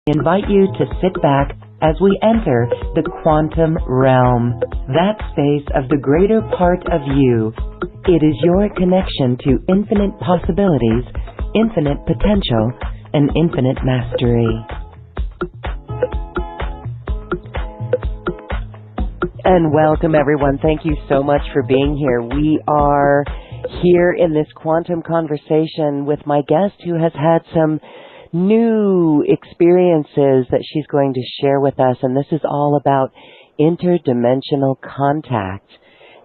invite you to sit back as we enter the quantum realm, that space of the greater part of you. It is your connection to infinite possibilities, infinite potential, and infinite mastery. And welcome, everyone. Thank you so much for being here. We are here in this quantum conversation with my guest who has had some new experiences that she's going to share with us. And this is all about interdimensional contact.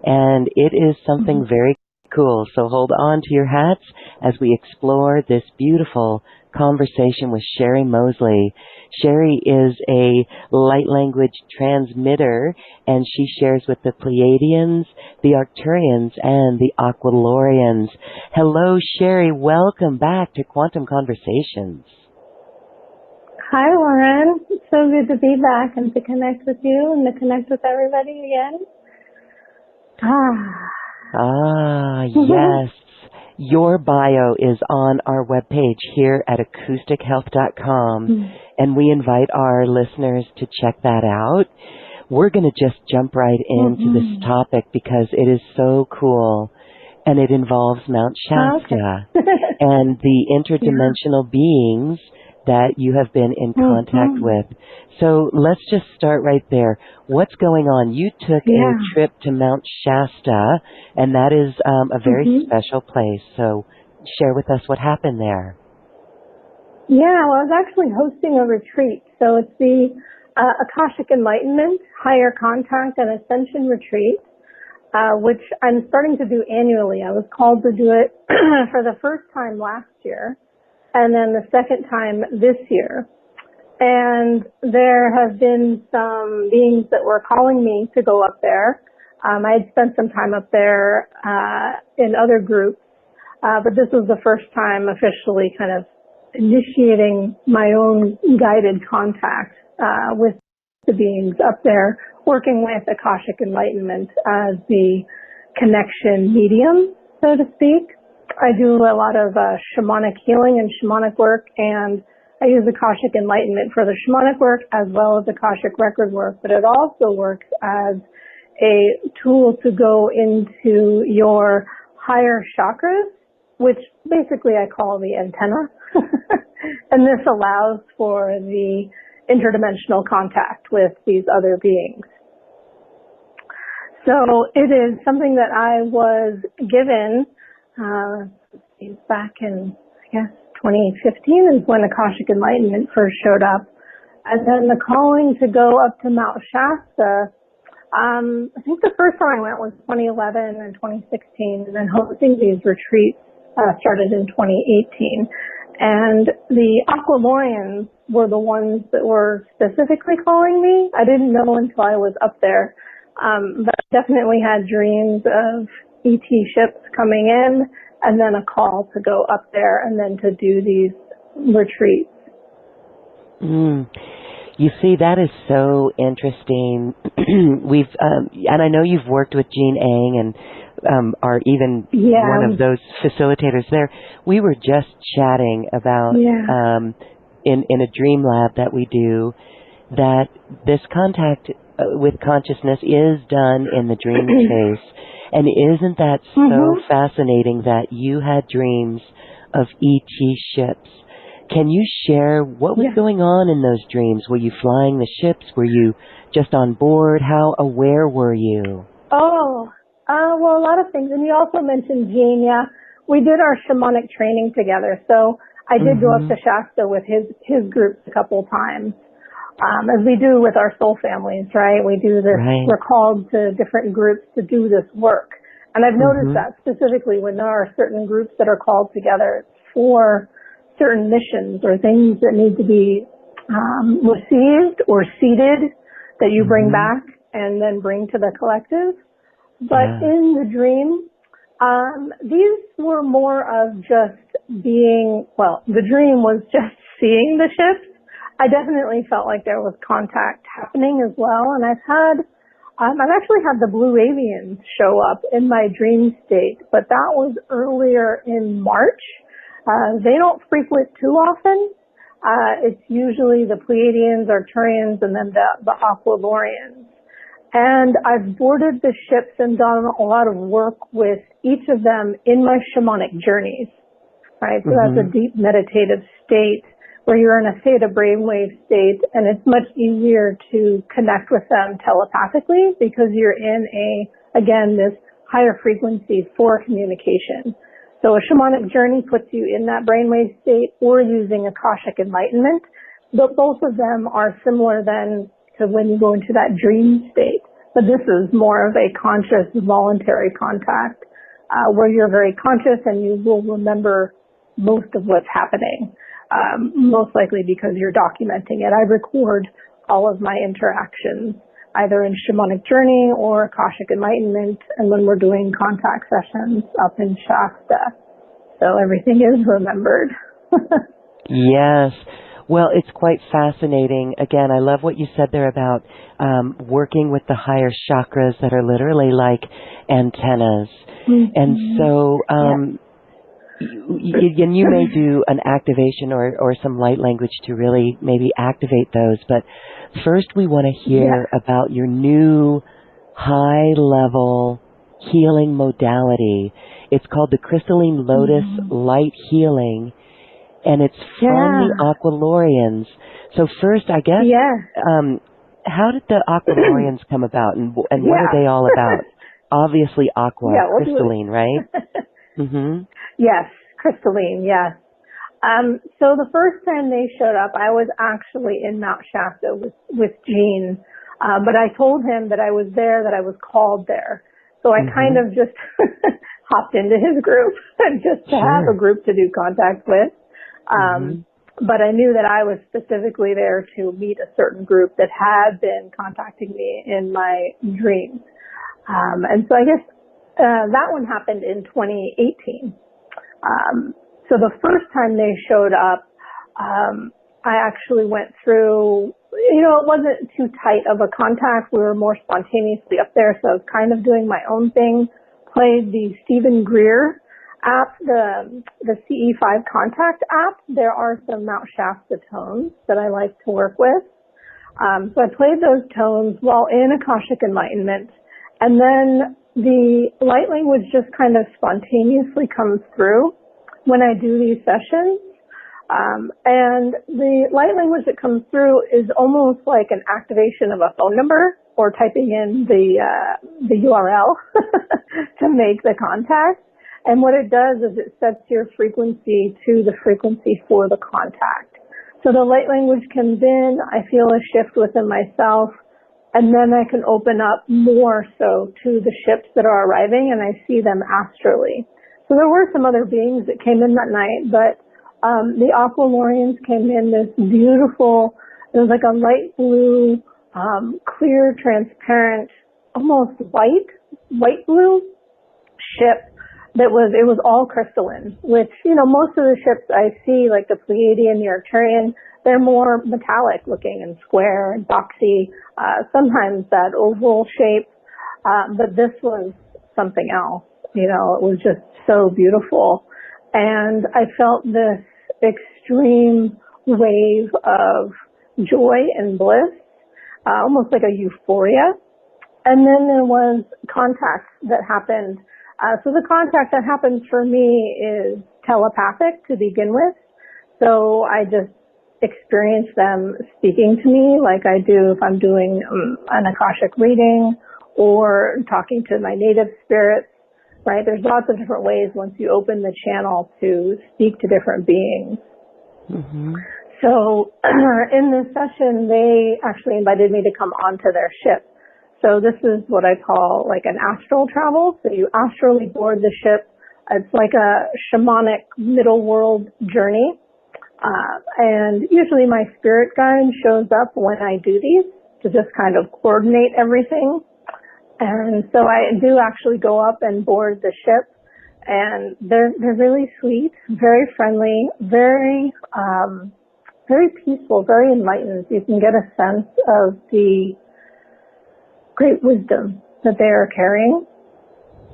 And it is something very cool. So hold on to your hats as we explore this beautiful conversation with Sherry Mosley. Sherry is a light language transmitter, and she shares with the Pleiadians, the Arcturians, and the Aqualorians. Hello, Sherry. Welcome back to Quantum Conversations. Hi, Lauren. It's so good to be back and to connect with you and to connect with everybody again. Yes. Your bio is on our webpage here at acoustichealth.com, and we invite our listeners to check that out. We're going to just jump right into this topic because it is so cool, and it involves Mount Shasta and the interdimensional beings that you have been in contact with. So let's just start right there. What's going on? You took a trip to Mount Shasta, and that is a very special place. So share with us what happened there. Yeah, well, I was actually hosting a retreat. So it's the Akashic Enlightenment, Higher Contact, and Ascension Retreat, which I'm starting to do annually. I was called to do it for the first time last year, and then the second time this year. And there have been some beings that were calling me to go up there. I had spent some time up there in other groups, but this was the first time officially kind of initiating my own guided contact with the beings up there, working with Akashic Enlightenment as the connection medium, so to speak. I do a lot of shamanic healing and shamanic work, and I use Akashic Enlightenment for the shamanic work as well as Akashic record work, but it also works as a tool to go into your higher chakras, which basically I call the antenna. And this allows for the interdimensional contact with these other beings. So it is something that I was given back in, I guess, 2015 is when Akashic Enlightenment first showed up. And then the calling to go up to Mount Shasta, I think the first time I went was 2011 and 2016, and then hosting these retreats started in 2018. And the Aqualorians were the ones that were specifically calling me. I didn't know until I was up there, but I definitely had dreams of ET ships coming in, and then a call to go up there and then to do these retreats. You see, that is so interesting. We've, and I know you've worked with Jean Eng and are even one of those facilitators there. We were just chatting about in a dream lab that we do that this contact with consciousness is done in the dream space. And isn't that so fascinating that you had dreams of ET ships? Can you share what was going on in those dreams? Were you flying the ships? Were you just on board? How aware were you? Well, a lot of things. And you also mentioned Gene. Yeah, we did our shamanic training together. So I did go up to Shasta with his groups a couple times. As we do with our soul families, right? We do this, we're called to different groups to do this work. And I've noticed that specifically when there are certain groups that are called together for certain missions or things that need to be received or seeded that you bring back and then bring to the collective. But in the dream, these were more of just being, well, the dream was just seeing the ships. I definitely felt like there was contact happening as well. And I've actually had the blue avians show up in my dream state, but that was earlier in March. They don't frequent too often, It's usually the Pleiadians, Arcturians, and then the Aqualorians. And I've boarded the ships and done a lot of work with each of them in my shamanic journeys, right? So that's a deep meditative state where you're in a theta brainwave state, and it's much easier to connect with them telepathically because you're in again, this higher frequency for communication. So a shamanic journey puts you in that brainwave state or using Akashic Enlightenment, but both of them are similar then to when you go into that dream state. But this is more of a conscious, voluntary contact where you're very conscious and you will remember most of what's happening, most likely because you're documenting it. I record all of my interactions either in shamanic journey or Akashic Enlightenment, and when we're doing contact sessions up in Shasta. So everything is remembered. Yes. Well, it's quite fascinating. Again, I love what you said there about working with the higher chakras that are literally like antennas. And so and you may do an activation or some light language to really maybe activate those. But first we want to hear about your new high-level healing modality. It's called the Crystalline Lotus Light Healing, and it's from the Aqualorians. So first, I guess, how did the Aqualorians come about, and what are they all about? Obviously aqua, crystalline, right? Yes, crystalline, yes. So the first time they showed up, I was actually in Mount Shasta with Gene, but I told him that I was there, that I was called there. So I kind of just hopped into his group just to have a group to do contact with. But I knew that I was specifically there to meet a certain group that had been contacting me in my dreams. And so I guess that one happened in 2018. So the first time they showed up, I actually went through, it wasn't too tight of a contact. We were more spontaneously up there, so I was kind of doing my own thing. Played the Stephen Greer app, the CE5 contact app. There are some Mount Shasta tones that I like to work with. So I played those tones while in Akashic Enlightenment. And then the light language just kind of spontaneously comes through when I do these sessions. And the light language that comes through is almost like an activation of a phone number or typing in the URL to make the contact. And what it does is it sets your frequency to the frequency for the contact. So the light language comes in, I feel a shift within myself, and then I can open up more so to the ships that are arriving, and I see them astrally. So there were some other beings that came in that night, but the Aqualorians came in this beautiful, it was like a light blue, clear, transparent, almost white blue ship that it was all crystalline, which, most of the ships I see, like the Pleiadian, the Arcturian, they're more metallic looking and square and boxy, sometimes that oval shape, but this was something else. It was just so beautiful. And I felt this extreme wave of joy and bliss, almost like a euphoria. And then there was contact that happened. So the contact that happens for me is telepathic to begin with. So I just experience them speaking to me like I do if I'm doing an Akashic reading or talking to my native spirits, right? There's lots of different ways once you open the channel to speak to different beings. So in this session, they actually invited me to come onto their ship. So this is what I call like an astral travel. So you astrally board the ship. It's like a shamanic middle world journey. And usually my spirit guide shows up when I do these to just kind of coordinate everything. And so I do actually go up and board the ship, and they're really sweet, very friendly, very peaceful, very enlightened. You can get a sense of the great wisdom that they are carrying.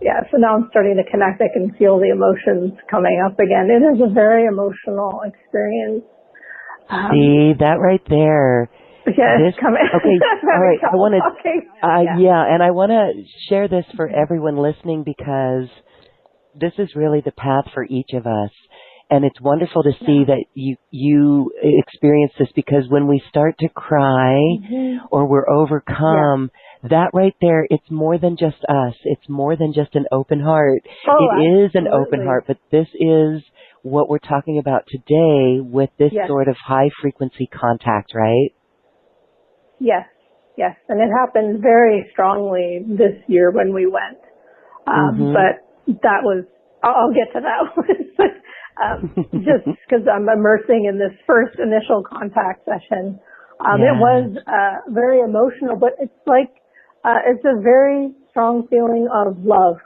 Yeah, so now I'm starting to connect. I can feel the emotions coming up again. It is a very emotional experience. See, that right there. Yes, okay, all right. I want to, and I want to share this for everyone listening because this is really the path for each of us. And it's wonderful to see that you experience this, because when we start to cry or we're overcome, that right there, it's more than just us. It's more than just an open heart. It is an open heart, but this is what we're talking about today with this sort of high frequency contact, right? Yes. And it happened very strongly this year when we went. But that was, I'll get to that one. Just because I'm immersing in this first initial contact session. It was very emotional, but it's like, it's a very strong feeling of love.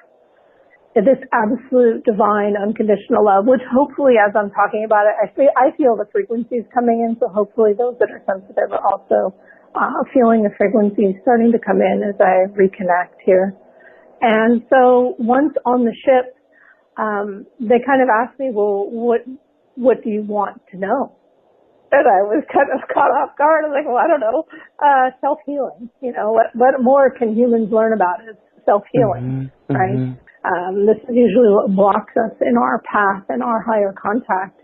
This absolute divine unconditional love, which hopefully as I'm talking about it, I feel the frequencies coming in, so hopefully those that are sensitive are also feeling the frequencies starting to come in as I reconnect here. And so once on the ship, they kind of asked me, well, what do you want to know? And I was kind of caught off guard. I was like, well, I don't know. Self-healing. You know, what more can humans learn about is self-healing, right? This is usually what blocks us in our path and our higher contact.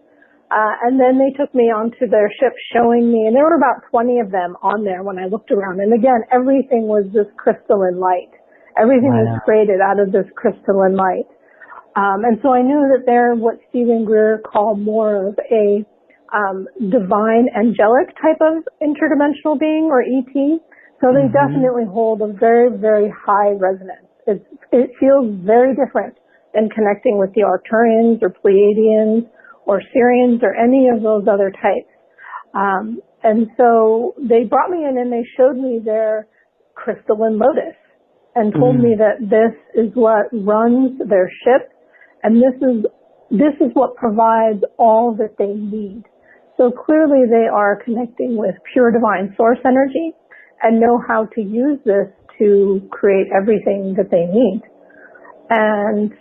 And then they took me onto their ship showing me, and there were about 20 of them on there when I looked around. And again, everything was this crystalline light. Everything was created out of this crystalline light. And so I knew that they're what Stephen Greer called more of a divine angelic type of interdimensional being, or ET. So they definitely hold a very, very high resonance. It feels very different than connecting with the Arcturians or Pleiadians or Syrians or any of those other types. And so they brought me in and they showed me their crystalline lotus and told me that this is what runs their ship, and this is what provides all that they need. So clearly they are connecting with pure divine source energy and know how to use this to create everything that they need. And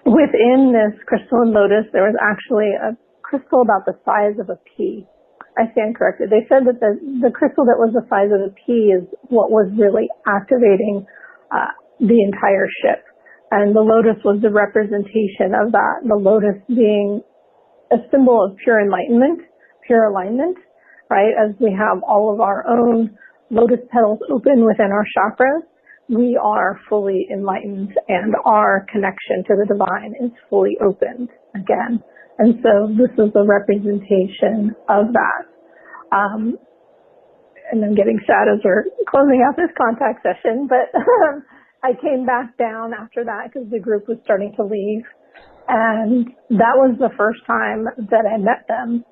within this crystalline lotus, there was actually a crystal about the size of a pea. I stand corrected. They said that the crystal that was the size of a pea is what was really activating the entire ship. And the lotus was the representation of that, the lotus being a symbol of pure enlightenment, pure alignment, right? As we have all of our own lotus petals open within our chakras, we are fully enlightened and our connection to the divine is fully opened again. And so this is a representation of that. And I'm getting sad as we're closing out this contact session, but I came back down after that because the group was starting to leave. And that was the first time that I met them.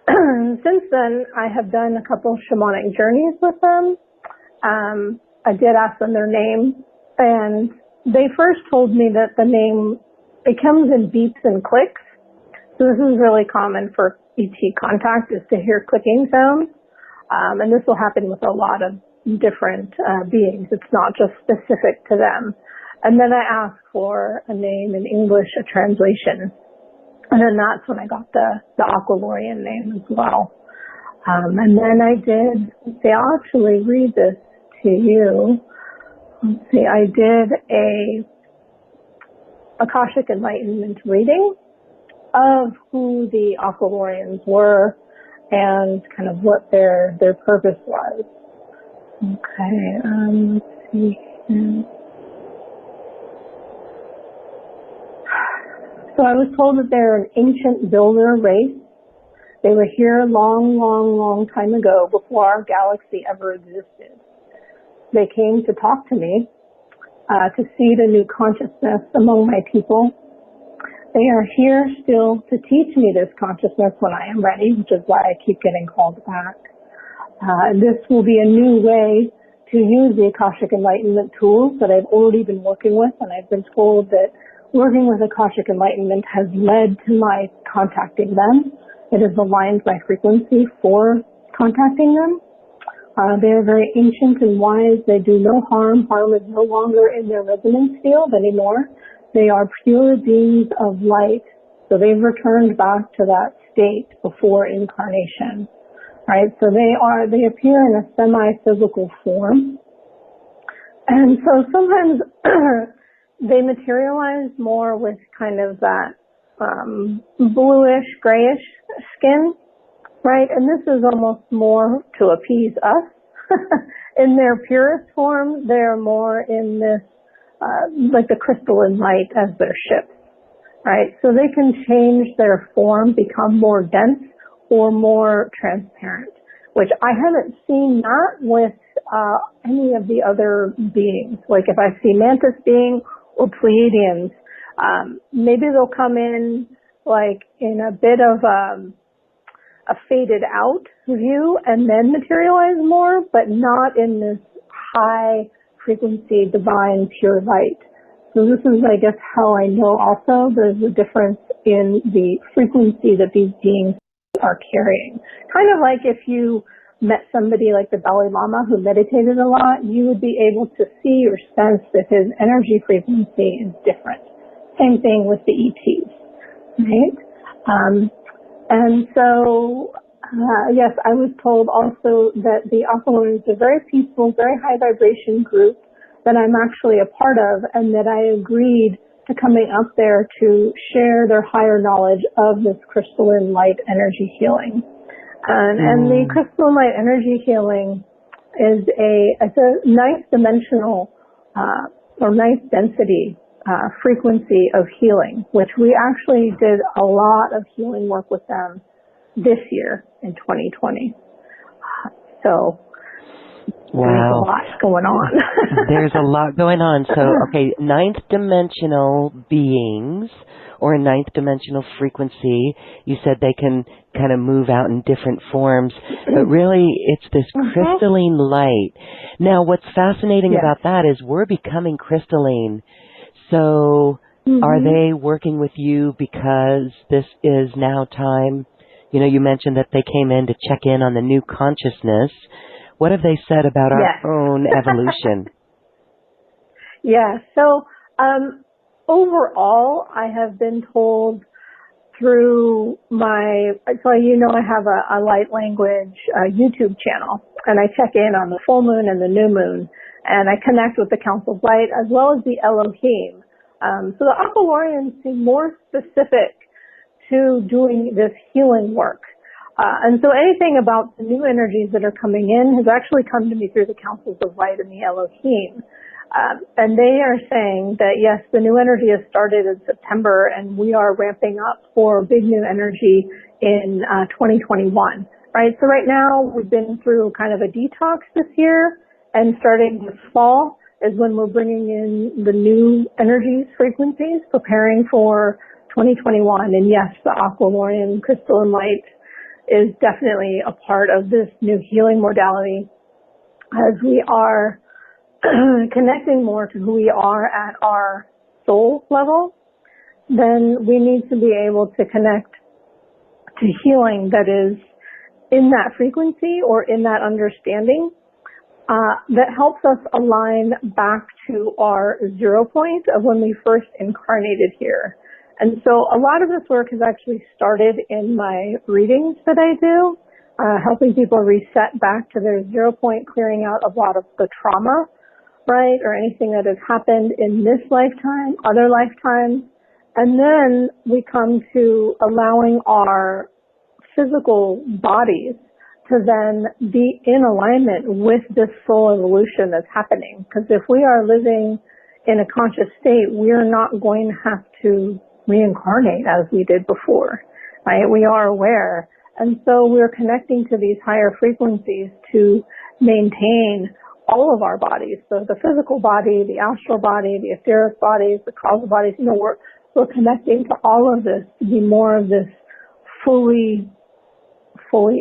Since then, I have done a couple shamanic journeys with them. I did ask them their name, and they first told me that the name, it comes in beeps and clicks. So this is really common for ET contact, is to hear clicking sounds. And this will happen with a lot of different beings. It's not just specific to them. And then I asked for a name in English, a translation. And then that's when I got the Aqualorian name as well. And then I did, I'll actually read this to you. Let's see, I did a Akashic Enlightenment reading of who the Aqualorians were and kind of what their purpose was. Okay, let's see. So I was told that they're an ancient builder race. They were here a long time ago, before our galaxy ever existed. They came to talk to me, to seed a new consciousness among my people. They are here still to teach me this consciousness when I am ready, which is why I keep getting called back. This will be a new way to use the Akashic Enlightenment tools that I've already been working with, and I've been told that working with Akashic Enlightenment has led to my contacting them. It has aligned my frequency for contacting them. They are very ancient and wise. They do no harm. Harm is no longer in their resonance field anymore. They are pure beings of light. So they've returned back to that state before incarnation. right? So they appear in a semi-physical form. And so sometimes they materialize more with kind of that bluish, grayish skin, right? And this is almost more to appease us. In their purest form, they're more in this, like the crystalline light as their ships, right? So they can change their form, become more dense or more transparent, which I haven't seen that with any of the other beings. Like if I see mantis being or Pleiadians, maybe they'll come in like in a bit of a faded out view and then materialize more, but not in this high frequency, divine, pure light. So this is, I guess, how I know also there's a difference in the frequency that these beings are carrying. Kind of like if you met somebody like the Dalai Lama who meditated a lot, you would be able to see or sense that his energy frequency is different. Same thing with the ETs, right? And so, yes, I was told also that the Aqualorians are a very peaceful, very high vibration group that I'm actually a part of, and that I agreed to coming up there to share their higher knowledge of this crystalline light energy healing. And the crystalline light energy healing is it's a ninth dimensional or ninth density frequency of healing, which we actually did a lot of healing work with them this year in 2020. So there's a lot going on. There's a lot going on. So, okay, ninth dimensional beings or ninth dimensional frequency, you said they can kind of move out in different forms, but really it's this crystalline light. Now, what's fascinating about that is we're becoming crystalline. So are they working with you because this is now time? You know, you mentioned that they came in to check in on the new consciousness. What have they said about our own evolution? So overall, I have been told through so you know I have a light language YouTube channel, and I check in on the full moon and the new moon, and I connect with the Council of Light as well as the Elohim. So the Aqualorians seem more specific to doing this healing work. And so anything about the new energies that are coming in has actually come to me through the Councils of Light and the Elohim. And they are saying that, yes, the new energy has started in September, and we are ramping up for big new energy in 2021, right? So right now we've been through kind of a detox this year, and starting this fall is when we're bringing in the new energies, frequencies, preparing for 2021. And yes, the Aqualorian crystalline light is definitely a part of this new healing modality as we are connecting more to who we are at our soul level. Then we need to be able to connect to healing that is in that frequency or in that understanding that helps us align back to our 0 point of when we first incarnated here. And so a lot of this work has actually started in my readings that I do, helping people reset back to their 0 point, clearing out a lot of the trauma, right, or anything that has happened in this lifetime, other lifetimes. And then we come to allowing our physical bodies to then be in alignment with this soul evolution that's happening. Because if we are living in a conscious state, we're not going to have to reincarnate as we did before, right? We are aware. And so we're connecting to these higher frequencies to maintain all of our bodies. So the physical body, the astral body, the etheric bodies, the causal bodies, you know, we're connecting to all of this to be more of this fully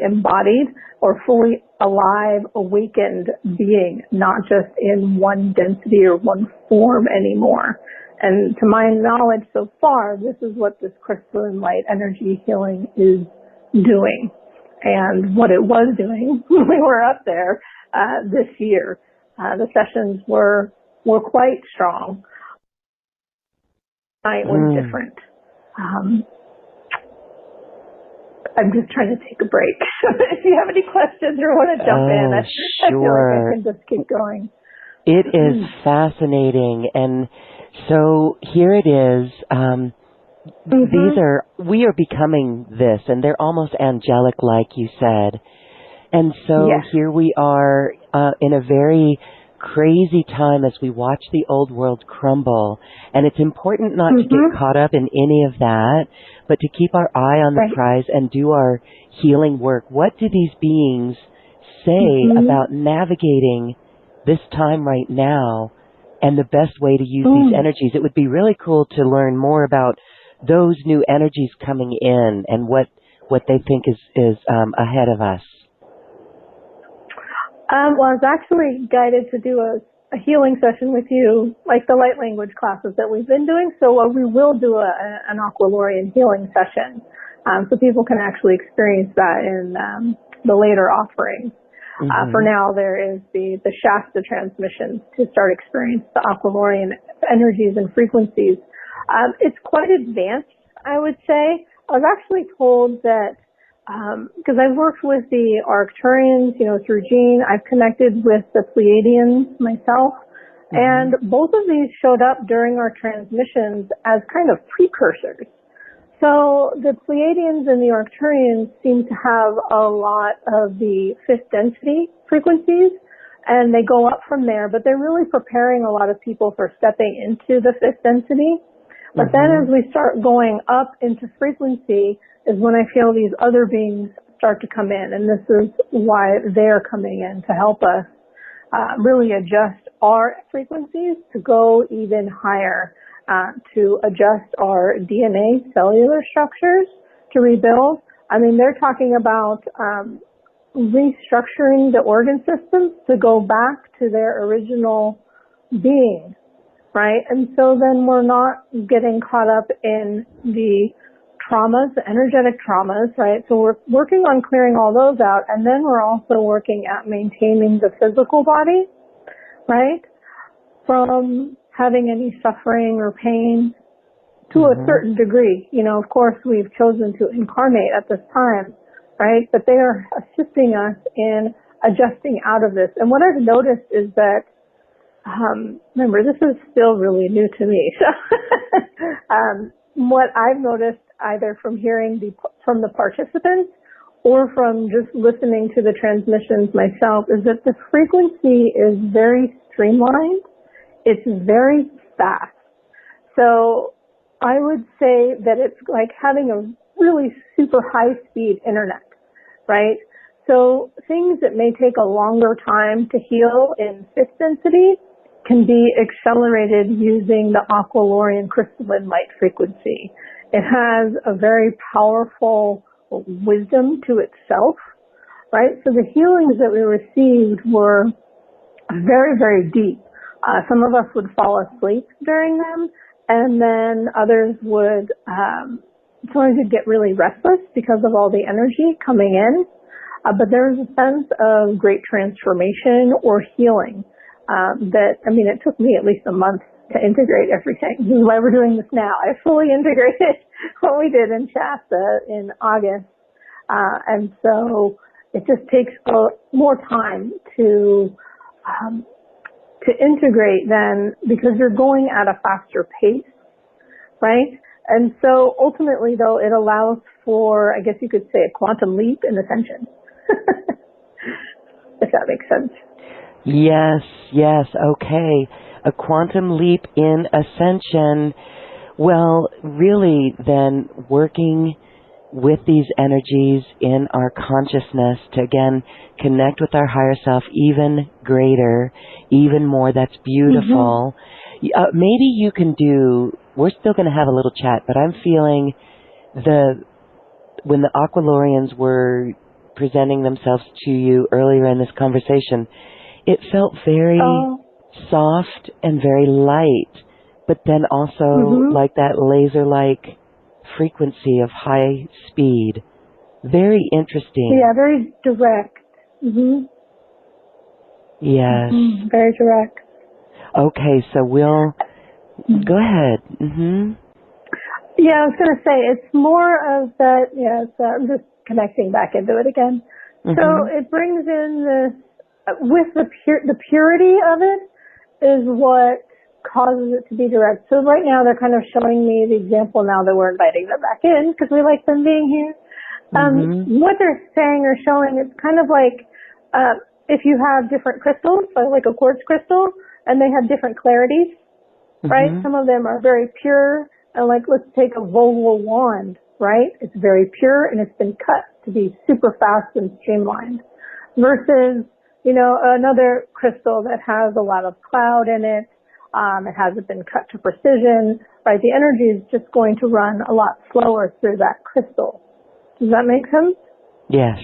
embodied or fully alive, awakened being, not just in one density or one form anymore. And to my knowledge so far, this is what this crystalline light energy healing is doing, and what it was doing when we were up there this year. The sessions were quite strong. Night was different. I'm just trying to take a break. If you have any questions or want to jump in, I feel like I can just keep going. It is fascinating. And so here it is. We are becoming this, and they're almost angelic, like you said. And so here we are in a very crazy time as we watch the old world crumble. And it's important not to get caught up in any of that, but to keep our eye on the prize and do our healing work. What do these beings say about navigating this time right now and the best way to use these energies? It would be really cool to learn more about those new energies coming in and what they think is ahead of us. Well, I was actually guided to do a healing session with you, like the light language classes that we've been doing. So we will do an Aqualorian healing session, so people can actually experience that in the later offerings. For now, there is the Shasta transmissions to start experiencing the Aqualorian energies and frequencies. It's quite advanced, I would say. I was actually told that because I've worked with the Arcturians, through Jean. I've connected with the Pleiadians myself, and both of these showed up during our transmissions as kind of precursors. So the Pleiadians and the Arcturians seem to have a lot of the fifth density frequencies, and they go up from there, but they're really preparing a lot of people for stepping into the fifth density. But then as we start going up into frequency is when I feel these other beings start to come in. And this is why they're coming in to help us really adjust our frequencies to go even higher, to adjust our DNA cellular structures to rebuild. I mean, they're talking about restructuring the organ systems to go back to their original being. Right? And so then we're not getting caught up in the traumas, the energetic traumas, right? So we're working on clearing all those out, and then we're also working at maintaining the physical body, right? From having any suffering or pain to a certain degree. Of course, we've chosen to incarnate at this time, right? But they are assisting us in adjusting out of this. And what I've noticed is that remember, this is still really new to me. So, what I've noticed either from hearing from the participants or from just listening to the transmissions myself is that the frequency is very streamlined. It's very fast. So I would say that it's like having a really super high-speed internet, right? So things that may take a longer time to heal in fifth density can be accelerated using the Aqualorian crystalline light frequency. It has a very powerful wisdom to itself, right? So the healings that we received were very, very deep. Some of us would fall asleep during them, and then others would sometimes you'd get really restless because of all the energy coming in. But there was a sense of great transformation or healing. It took me at least a month to integrate everything. This is why we're doing this now. I fully integrated what we did in Shasta in August. And so it just takes more time to integrate then because you're going at a faster pace, right? And so ultimately though, it allows for, I guess you could say, a quantum leap in ascension. If that makes sense. Yes, okay. A quantum leap in ascension. Well, really then working with these energies in our consciousness to again connect with our higher self even greater, even more. That's beautiful. Maybe you can we're still going to have a little chat, but I'm feeling when the Aqualorians were presenting themselves to you earlier in this conversation, it felt very soft and very light, but then also like that laser-like frequency of high speed. Very interesting. Yeah, very direct. Yes. Very direct. Okay, so we'll... Go ahead. Yeah, I was going to say, it's more of that, I'm just connecting back into it again. So it brings in this, with the purity of it is what causes it to be direct. So right now they're kind of showing me the example now that we're inviting them back in because we like them being here. What they're saying or showing, it's kind of like if you have different crystals, so like a quartz crystal, and they have different clarities, right? Some of them are very pure, and like let's take a Volvo wand, right? It's very pure and it's been cut to be super fast and streamlined versus, you know, another crystal that has a lot of cloud in it. It hasn't been cut to precision, right? The energy is just going to run a lot slower through that crystal. Does that make sense? Yes.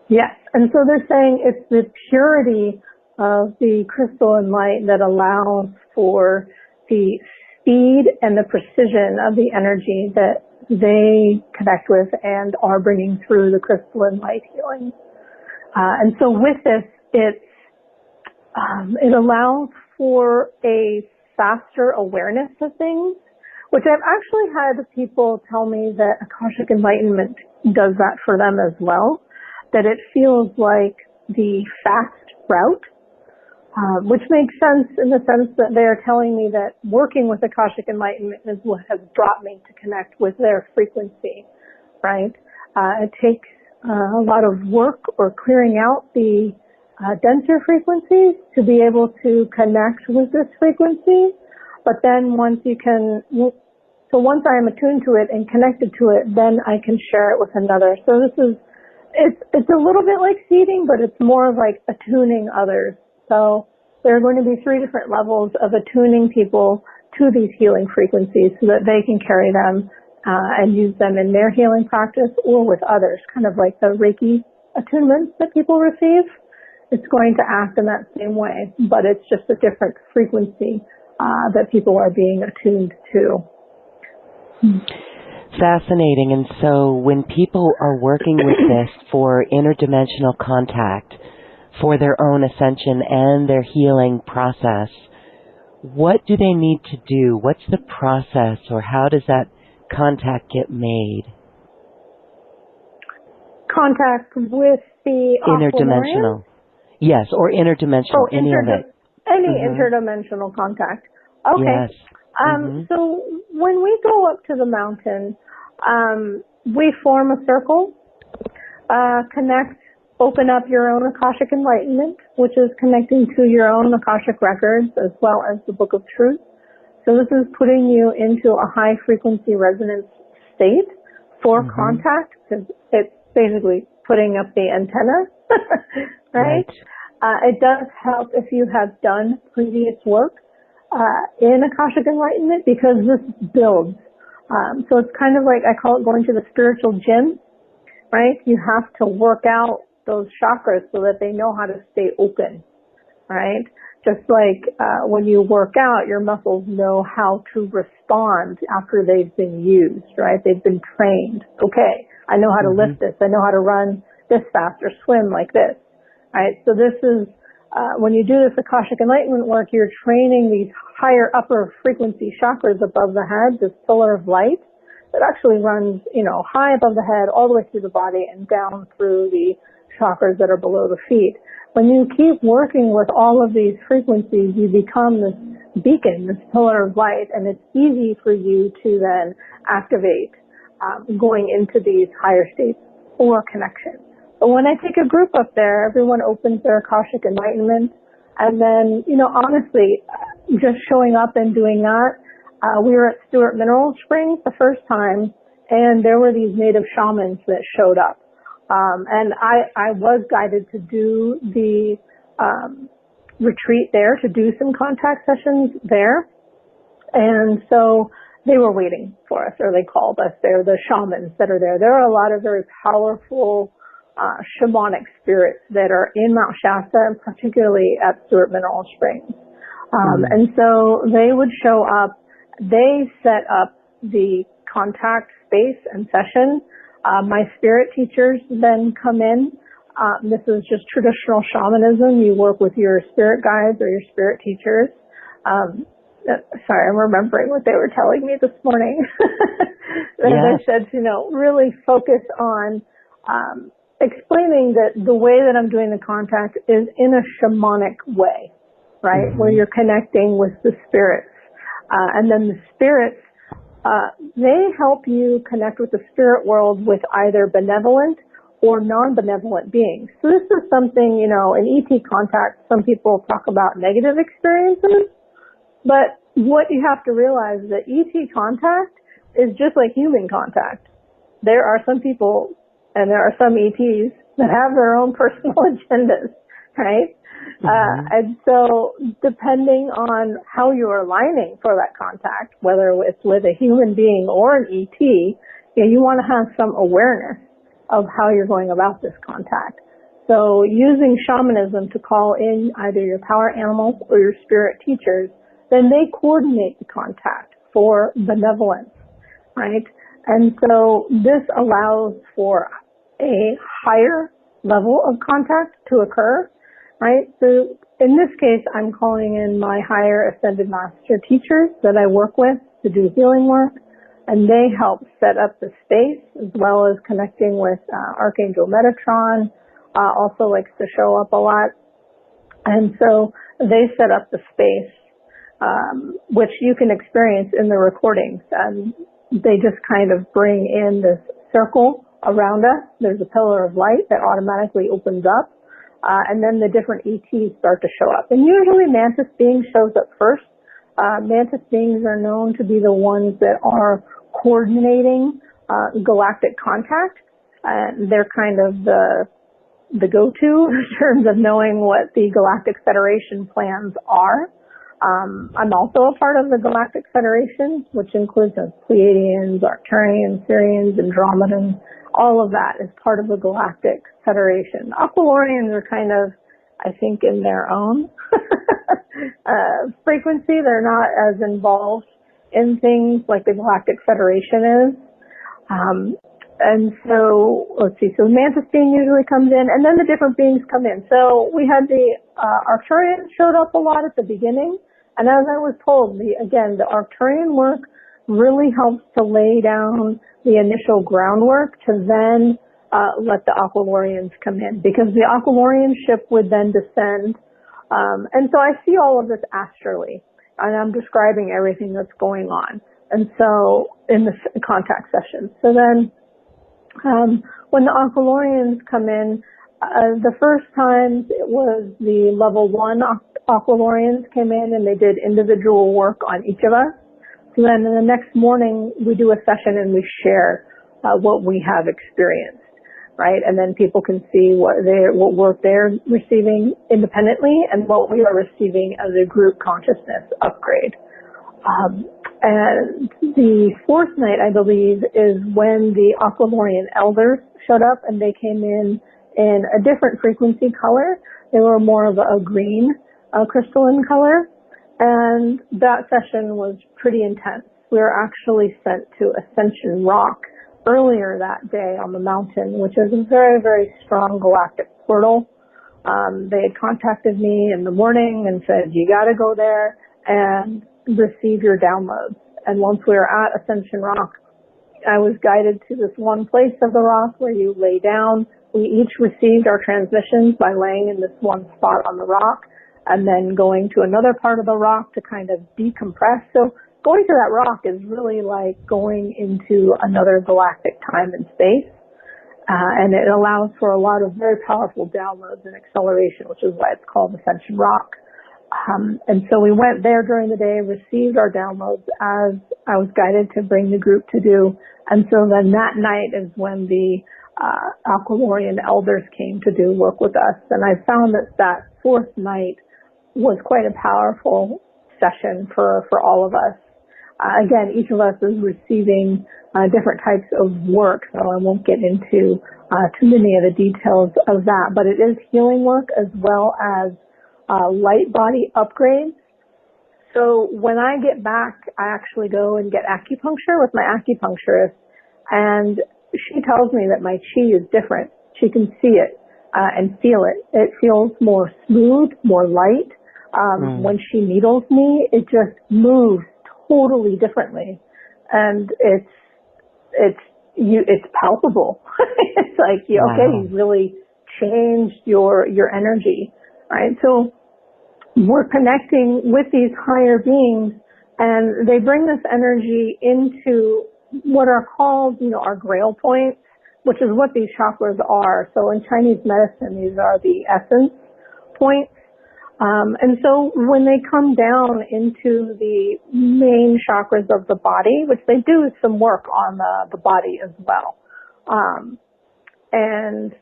Yes. And so they're saying it's the purity of the crystalline light that allows for the speed and the precision of the energy that they connect with and are bringing through the crystalline light healing. And so with this, it allows for a faster awareness of things, which I've actually had people tell me that Akashic Enlightenment does that for them as well, that it feels like the fast route, which makes sense in the sense that they are telling me that working with Akashic Enlightenment is what has brought me to connect with their frequency, right? It takes a lot of work or clearing out the denser frequencies to be able to connect with this frequency. But then once I am attuned to it and connected to it, then I can share it with another. So it's a little bit like seeding, but it's more of like attuning others. So there are going to be 3 different levels of attuning people to these healing frequencies so that they can carry them and use them in their healing practice or with others, kind of like the Reiki attunements that people receive. It's going to act in that same way, but it's just a different frequency that people are being attuned to. Fascinating. And so when people are working with this for interdimensional contact, for their own ascension and their healing process, what do they need to do? What's the process, or how does that contact get made? Contact with the interdimensional. Yes, or interdimensional, any of it. Any interdimensional contact. Okay. Yes. So when we go up to the mountain, we form a circle, connect, open up your own Akashic Enlightenment, which is connecting to your own Akashic records as well as the Book of Truth. So this is putting you into a high frequency resonance state for contact, because it's basically putting up the antenna, right? It does help if you have done previous work in Akashic Enlightenment, because this builds. So it's kind of like, I call it going to the spiritual gym, right? You have to work out those chakras so that they know how to stay open, right? Just like when you work out, your muscles know how to respond after they've been used, right? They've been trained. Okay, I know how to lift this. I know how to run this fast or swim like this, right? So this is, when you do this Akashic Enlightenment work, you're training these higher upper frequency chakras above the head, this pillar of light that actually runs, high above the head, all the way through the body and down through the chakras that are below the feet. When you keep working with all of these frequencies, you become this beacon, this pillar of light, and it's easy for you to then activate going into these higher states or connection. But when I take a group up there, everyone opens their Akashic Enlightenment, and then, honestly, just showing up and doing that. We were at Stewart Mineral Springs the first time, and there were these native shamans that showed up. And I was guided to do the retreat there, to do some contact sessions there. And so they were waiting for us, or they called us. They're the shamans that are there. There are a lot of very powerful shamanic spirits that are in Mount Shasta, and particularly at Stewart Mineral Springs. And so they would show up. They set up the contact space and session. My spirit teachers then come in. This is just traditional shamanism. You work with your spirit guides or your spirit teachers. sorry, I'm remembering what they were telling me this morning. They said to, really focus on explaining that the way that I'm doing the contact is in a shamanic way, right? Where you're connecting with the spirits. And then the spirits, they help you connect with the spirit world with either benevolent or non-benevolent beings. So this is something, in ET contact, some people talk about negative experiences, but what you have to realize is that ET contact is just like human contact. There are some people, and there are some ETs that have their own personal agendas, right? And so depending on how you're aligning for that contact, whether it's with a human being or an ET, you want to have some awareness of how you're going about this contact. So using shamanism to call in either your power animals or your spirit teachers, then they coordinate the contact for benevolence, right? And so this allows for a higher level of contact to occur, right? So in this case, I'm calling in my higher ascended master teachers that I work with to do healing work, and they help set up the space as well as connecting with Archangel Metatron, also likes to show up a lot. And so they set up the space, which you can experience in the recordings. And they just kind of bring in this circle around us. There's a pillar of light that automatically opens up. And then the different ETs start to show up. And usually Mantis being shows up first. Mantis beings are known to be the ones that are coordinating galactic contact. They're kind of the go-to in terms of knowing what the Galactic Federation plans are. I'm also a part of the Galactic Federation, which includes the Pleiadians, Arcturians, Sirians, Andromedians. All of that is part of the Galactic Federation. Aqualorians are kind of, I think, in their own frequency. They're not as involved in things like the Galactic Federation is. And so, let's see, so Mantis being usually comes in, and then the different beings come in. So we had the Arcturians showed up a lot at the beginning, and as I was told, the Arcturian work really helps to lay down the initial groundwork to then let the Aqualorians come in, because the Aqualorian ship would then descend. And so I see all of this astrally, and I'm describing everything that's going on. And so in the contact session. So then when the Aqualorians come in, the first times it was the level 1 Aqualorians came in and they did individual work on each of us. So then in the next morning we do a session and we share what we have experienced, right? And then people can see what work they're receiving independently and what we are receiving as a group consciousness upgrade. And the fourth night, I believe, is when the Aqualorian elders showed up, and they came in a different frequency color. They were more of a green crystalline color, and that session was pretty intense. We were actually sent to Ascension Rock earlier that day on the mountain, which is a very, very strong galactic portal. They had contacted me in the morning and said, you got to go there and receive your downloads. And once we were at Ascension Rock, I was guided to this one place of the rock where you lay down. We each received our transmissions by laying in this one spot on the rock and then going to another part of the rock to kind of decompress. So going to that rock is really like going into another galactic time and space. And it allows for a lot of very powerful downloads and acceleration, which is why it's called Ascension Rock. And so we went there during the day, received our downloads as I was guided to bring the group to do. And so then that night is when the Aqualorian elders came to do work with us. And I found that fourth night was quite a powerful session for all of us. Again, each of us is receiving different types of work, so I won't get into too many of the details of that. But it is healing work as well as light body upgrades. So when I get back, I actually go and get acupuncture with my acupuncturist, and she tells me that my chi is different. She can see it and feel it. It feels more smooth, more light, When she needles me, it just moves totally differently, and it's palpable. It's like, okay, you've really changed your energy, right? So we're connecting with these higher beings, and they bring this energy into what are called, our grail points, which is what these chakras are. So in Chinese medicine, these are the essence points. And so when they come down into the main chakras of the body, which they do some work on the body as well. And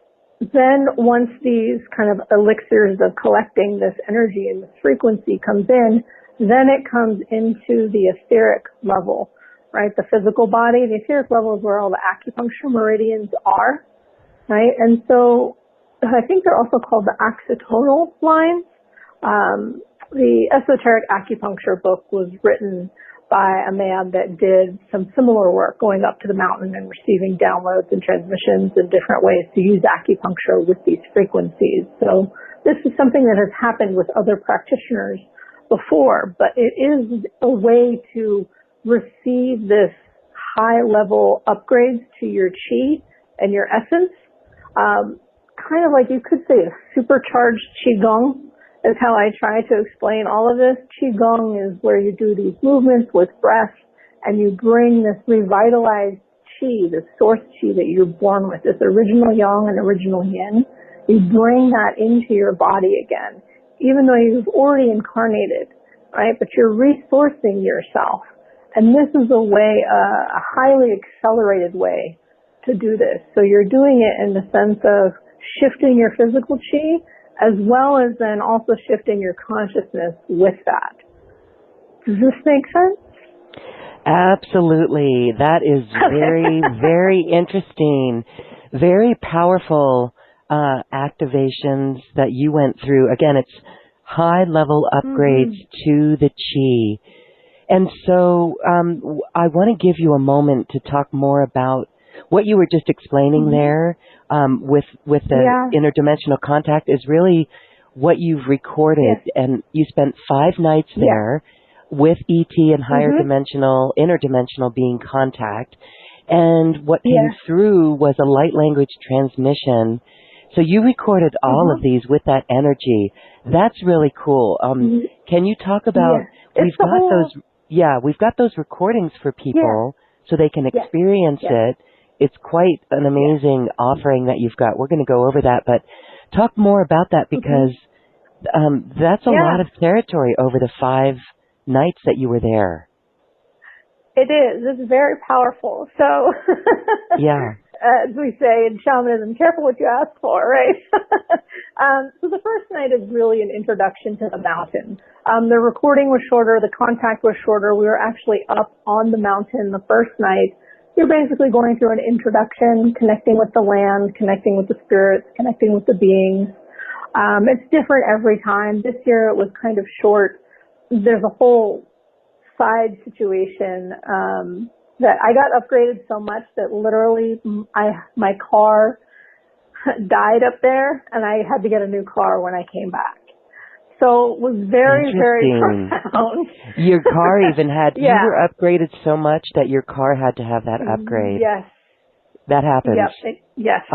then once these kind of elixirs of collecting this energy and this frequency comes in, then it comes into the etheric level, right? The physical body, the etheric level is where all the acupuncture meridians are, right? And so I think they're also called the axonal lines. The esoteric acupuncture book was written by a man that did some similar work, going up to the mountain and receiving downloads and transmissions in different ways to use acupuncture with these frequencies. So this is something that has happened with other practitioners before, but it is a way to receive this high-level upgrades to your chi and your essence. Kind of like, you could say, a supercharged qigong is how I try to explain all of this. Qigong is where you do these movements with breath, and you bring this revitalized qi, this source qi that you're born with, this original yang and original yin. You bring that into your body again, even though you've already incarnated, right? But you're resourcing yourself. And this is a way, a highly accelerated way to do this. So you're doing it in the sense of shifting your physical chi, as well as then also shifting your consciousness with that. Does this make sense? Absolutely. That is very, very interesting. Very powerful activations that you went through. Again, it's high-level upgrades to the chi. And so I want to give you a moment to talk more about what you were just explaining there with the interdimensional contact is really what you've recorded. And you spent 5 nights there with ET and higher dimensional, interdimensional being contact. And what came through was a light language transmission. So you recorded all of these with that energy. That's really cool. Can you talk about, we've got those recordings for people so they can experience it. It's quite an amazing offering that you've got. We're going to go over that, but talk more about that because that's a lot of territory over the 5 nights that you were there. It is. It's very powerful. So, as we say in shamanism, careful what you ask for, right? So the first night is really an introduction to the mountain. The recording was shorter. The contact was shorter. We were actually up on the mountain the first night. You're basically going through an introduction, connecting with the land, connecting with the spirits, connecting with the beings. It's different every time. This year it was kind of short. There's a whole side situation that I got upgraded so much that literally my car died up there, and I had to get a new car when I came back. So it was very, very profound. Your car even had, you were upgraded so much that your car had to have that upgrade. Yes. That happens. Yep. Yes.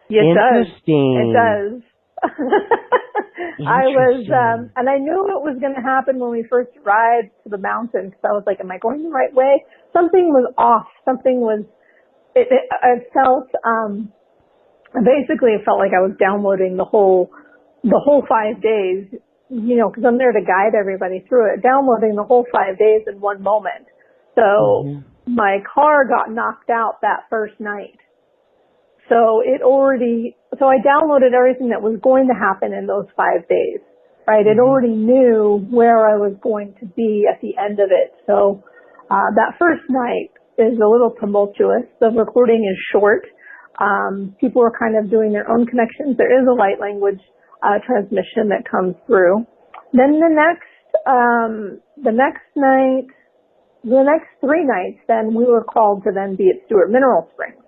It Interesting. It does. I was, and I knew it was going to happen when we first arrived to the mountain, because I was like, am I going the right way? Something was off. Something was, I felt, basically it felt like I was downloading the whole 5 days, because I'm there to guide everybody through it, downloading the whole 5 days in one moment. So my car got knocked out that first night. So I downloaded everything that was going to happen in those 5 days, right? It already knew where I was going to be at the end of it. So that first night is a little tumultuous. The recording is short. People are kind of doing their own connections. There is a light language transmission that comes through. Then the next 3 nights, then we were called to then be at Stewart Mineral Springs,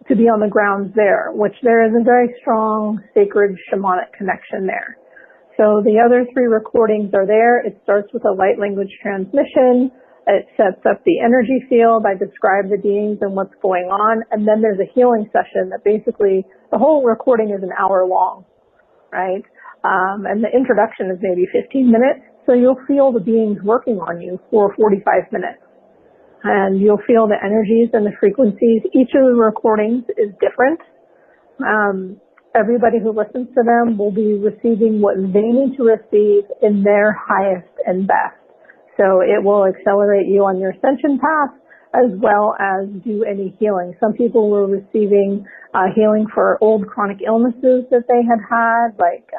to be on the grounds there, which there is a very strong sacred shamanic connection there. So the other 3 recordings are there. It starts with a light language transmission. It sets up the energy field. I describe the beings and what's going on. And then there's a healing session that basically, the whole recording is an hour long, right? And the introduction is maybe 15 minutes. So you'll feel the beings working on you for 45 minutes. And you'll feel the energies and the frequencies. Each of the recordings is different. Everybody who listens to them will be receiving what they need to receive in their highest and best. So it will accelerate you on your ascension path as well as do any healing. Some people were receiving healing for old chronic illnesses that they had, like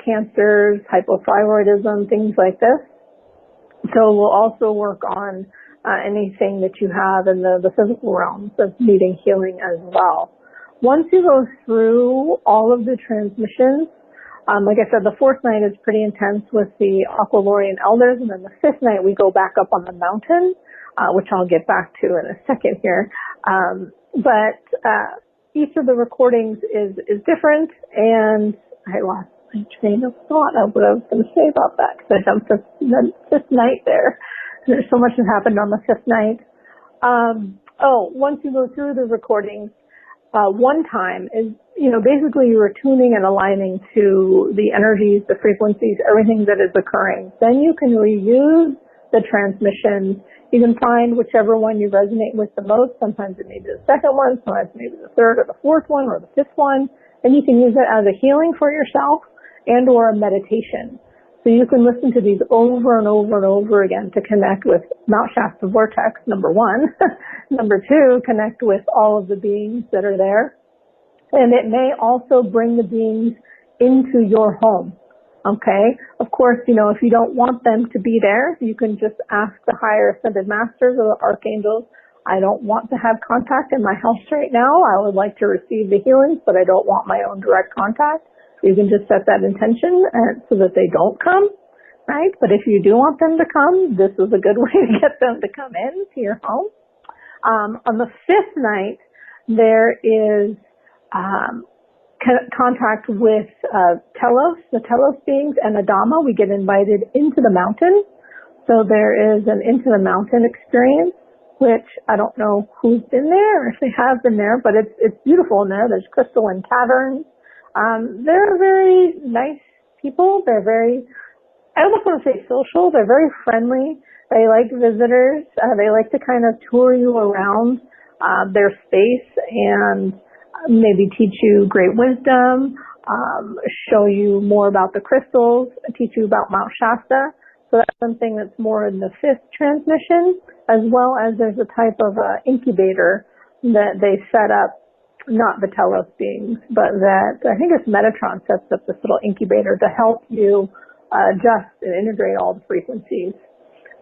cancers, hypothyroidism, things like this. So we'll also work on anything that you have in the physical realms of needing healing as well. Once you go through all of the transmissions, like I said, the 4th night is pretty intense with the Aqualorian elders, and then the 5th night we go back up on the mountain, which I'll get back to in a second here. But each of the recordings is different, and I lost my train of thought of what I was going to say about that because I jumped to the 5th night there. There's so much that happened on the 5th night. Once you go through the recordings, one time is, basically you're tuning and aligning to the energies, the frequencies, everything that is occurring. Then you can reuse the transmissions. You can find whichever one you resonate with the most. Sometimes it may be the 2nd one, sometimes maybe the 3rd or the 4th one or the 5th one. And you can use it as a healing for yourself and or a meditation. So you can listen to these over and over and over again to connect with Mount Shasta Vortex, number 1. Number 2, connect with all of the beings that are there. And it may also bring the beings into your home. Okay? Of course, if you don't want them to be there, you can just ask the higher ascended masters or the archangels, I don't want to have contact in my house right now. I would like to receive the healings, but I don't want my own direct contact. You can just set that intention so that they don't come, right? But if you do want them to come, this is a good way to get them to come in to your home. On the 5th night, there is contact with Telos, the Telos beings, and Adama. We get invited into the mountain. So there is an into the mountain experience, which I don't know who's been there or if they have been there, but it's beautiful in there. There's crystalline caverns. They're very nice people. They're very, I almost want to say social. They're very friendly. They like visitors. They like to kind of tour you around their space and maybe teach you great wisdom, show you more about the crystals, teach you about Mount Shasta. So that's something that's more in the 5th transmission, as well as there's a type of incubator that they set up. Not the Telos beings, but that I think it's Metatron sets up this little incubator to help you adjust and integrate all the frequencies.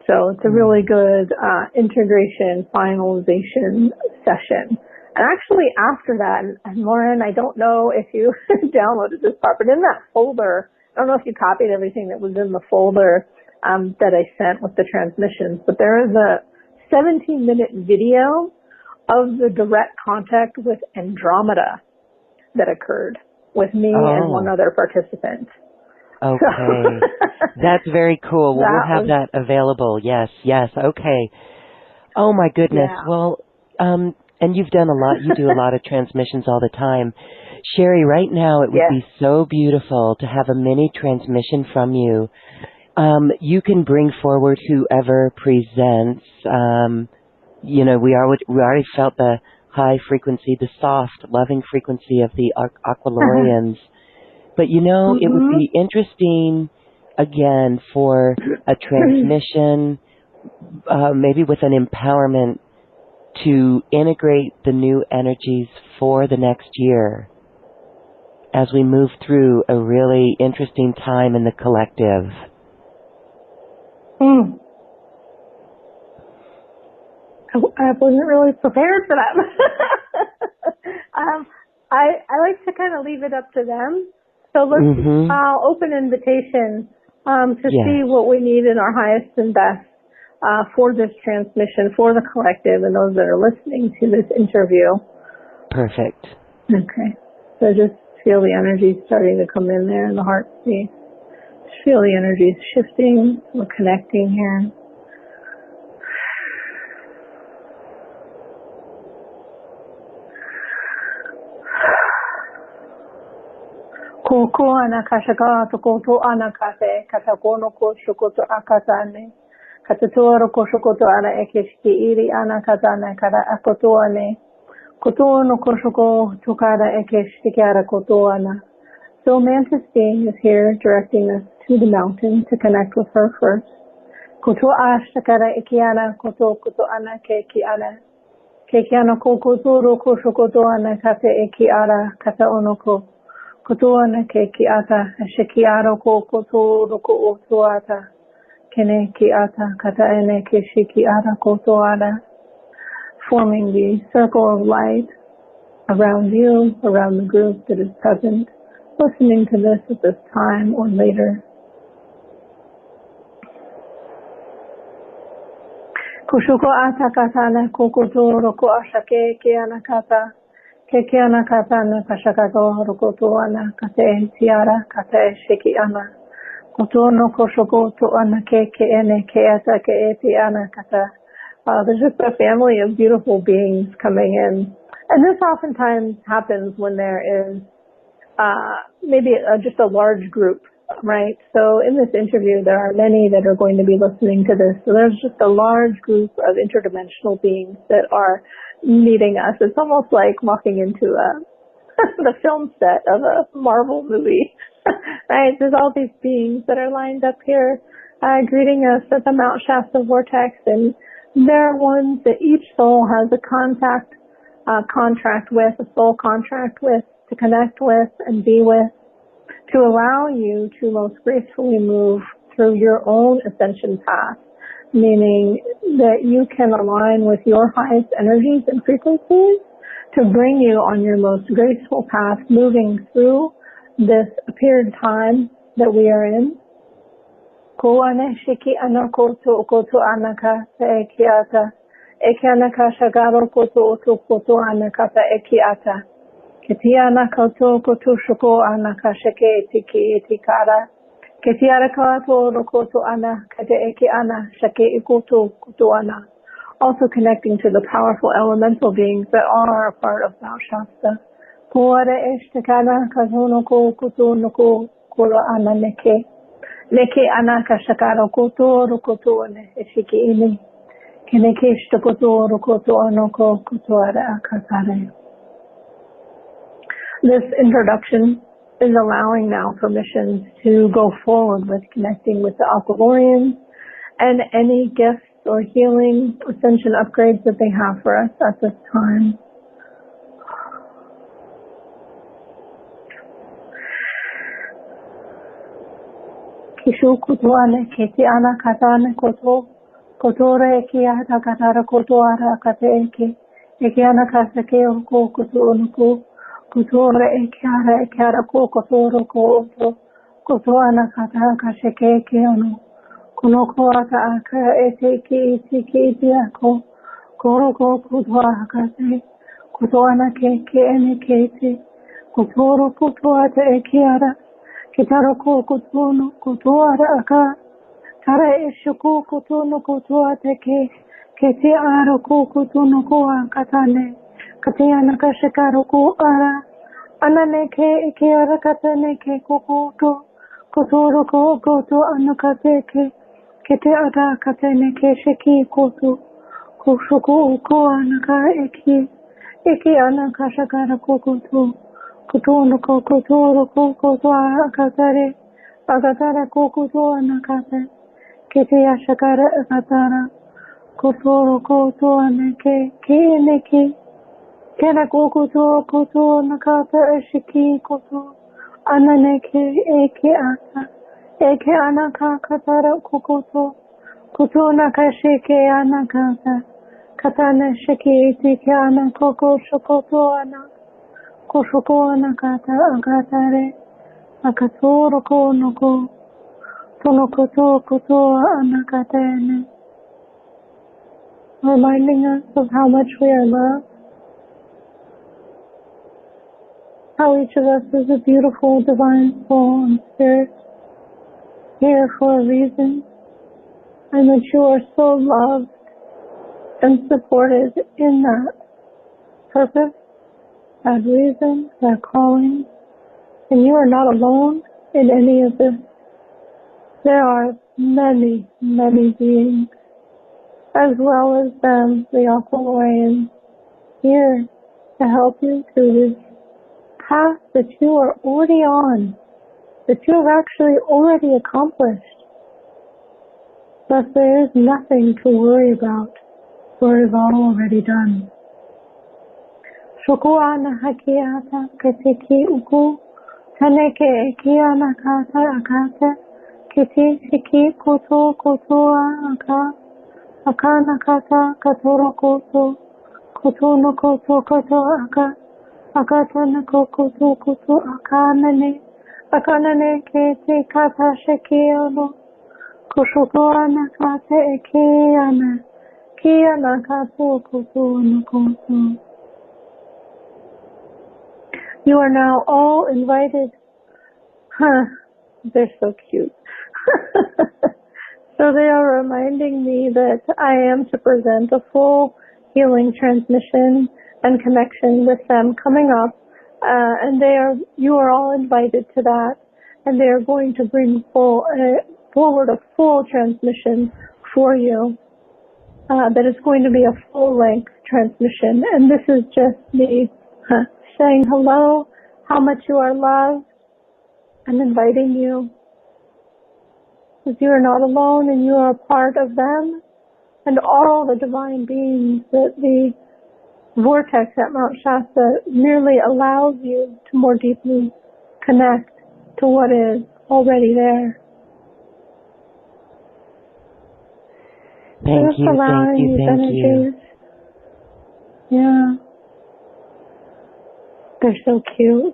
So it's a really good integration, finalization session. And actually after that, and Lauren, I don't know if you downloaded this part, but in that folder, I don't know if you copied everything that was in the folder that I sent with the transmissions, but there is a 17-minute video of the direct contact with Andromeda that occurred with me and one other participant. Okay. So, that's very cool. We'll have that available. Yes. Okay. Oh my goodness. Yeah. Well, and you've done a lot. You do a lot of transmissions all the time. Sherry, right now it would be so beautiful to have a mini transmission from you. You can bring forward whoever presents. We already felt the high frequency, the soft, loving frequency of the Aqualorians. But, it would be interesting, again, for a transmission, maybe with an empowerment to integrate the new energies for the next year as we move through a really interesting time in the collective. I wasn't really prepared for that. I like to kind of leave it up to them. So I'll open invitation to see what we need in our highest and best for this transmission, for the collective, and those that are listening to this interview. Perfect. Okay. So just feel the energy starting to come in there in the heart space. Just feel the energies shifting. We're connecting here. Koko anakashaka to koto anakate katakono ko shokoto akatane katatoro ko shokoto ana ekeshiki iri anakatane kada akotoane koto no ko shoko tokada ekeshiki ara kotoana. So Mantis being is here directing us to the mountain to connect with her first. Koto ashtakara ikiana koto koto ana kekiana kekiana ko koto ro ko shokoto ana kate ekiara kata onoko. Kotoana ke ki ata shiki aro ko koto roko otoata kene ki ata kata ene ke shiki ara kotoana, forming the circle of light around you, around the group that is present, listening to this at this time or later. Kushuko ata katana kokoto roko ashake ke anakata. Keke ana kata na kashakago rokoto ana kate tiara kate shiki ana koto no koshoko to ana keke ene ke ata ke eti ana kata. There's just a family of beautiful beings coming in, and this oftentimes happens when there is maybe just a large group, right? So in this interview, there are many that are going to be listening to this. So there's just a large group of interdimensional beings that are meeting us. It's almost like walking into the film set of a Marvel movie, right? There's all these beings that are lined up here greeting us at the Mount Shasta Vortex, and they're ones that each soul has a contract with, a soul contract with, to connect with and be with, to allow you to most gracefully move through your own ascension path, meaning that you can align with your highest energies and frequencies to bring you on your most graceful path, moving through this period of time that we are in. Ko ane shiki ana koto koto anaka ekiata. Eki anaka shagaro koto oto koto anakata ekiata. Keti anaka to koto shoko anaka sheke etiki etikara. Keti araka to rokoto ana kate eki ana shake ikoto koto ana. Also connecting to the powerful elemental beings that are a part of Mount Shasta. Ko are eshtekana kazono ko koto noko koro ana neke. Neke anaka shakaro koto rokoto ne eshiki ini. Keneke shtokoto rokoto anoko koto ara akatare. This introduction is allowing now permissions to go forward with connecting with the Aqualorians and any gifts or healing ascension upgrades that they have for us at this time. Kishu kutuane keti ana katane koto kotore eki ata katara koto ara kate eki ana kasake oko koto onuko kotore eki ara ko kotoro ko oto koto ana kata kashake eki ono kono ko ata aka ete ki iti ako koro ko koto akate koto ana ke ene kete kotoro koto ata eki ara kitaro ko kotono koto ara aka tara eshuko kotono koto ata kete ara ko kotono ko akatane katena kashikaro ko ara anane ke ara katane ke kokoto kotoro ko koto anakate kete ara katene ke shiki koto koshuko ko anaka eki anaka shakara ko koto kotono ko kotoro ko koto akatare ko koto anakate kete ashakara akatara kotoro koto anake ke kena koto nakata eshiki koto ananeke eke anaka katara koto nakashike anakata katana shiki itike anakoko shokoto ana koshoko anakata akatare akatoro konoko tono koto anakatene, reminding us of how much we are loved, how each of us is a beautiful divine soul and spirit here for a reason, and that you are so loved and supported in that purpose, that reason, that calling, and you are not alone in any of this. There are many, many beings, as well as them, the Aqualorians, here to help you through this path that you are already on, that you have actually already accomplished. Thus there is nothing to worry about, for it is all already done. Shukuana hakiata ketiki uku, taneke ekiana kata akate, kiti shiki kutu kutua aka, akana kata katoro kutu, kutu no kutu kutu aka, akata no kutu kutu akanane, akanane kete kata shiki Kushukuana kate ekiana, kiana katu kutu no kutu. You are now all invited. They're so cute. So they are reminding me that I am to present a full healing transmission and connection with them coming up. And you are all invited to that. And they are going to bring forward a full transmission for you. That is going to be a full length transmission. And this is just me saying hello, how much you are loved, and inviting you. Because you are not alone and you are a part of them and all the divine beings that the vortex at Mount Shasta merely allows you to more deeply connect to what is already there. Thank you, thank you, thank you. Yeah. They're so cute.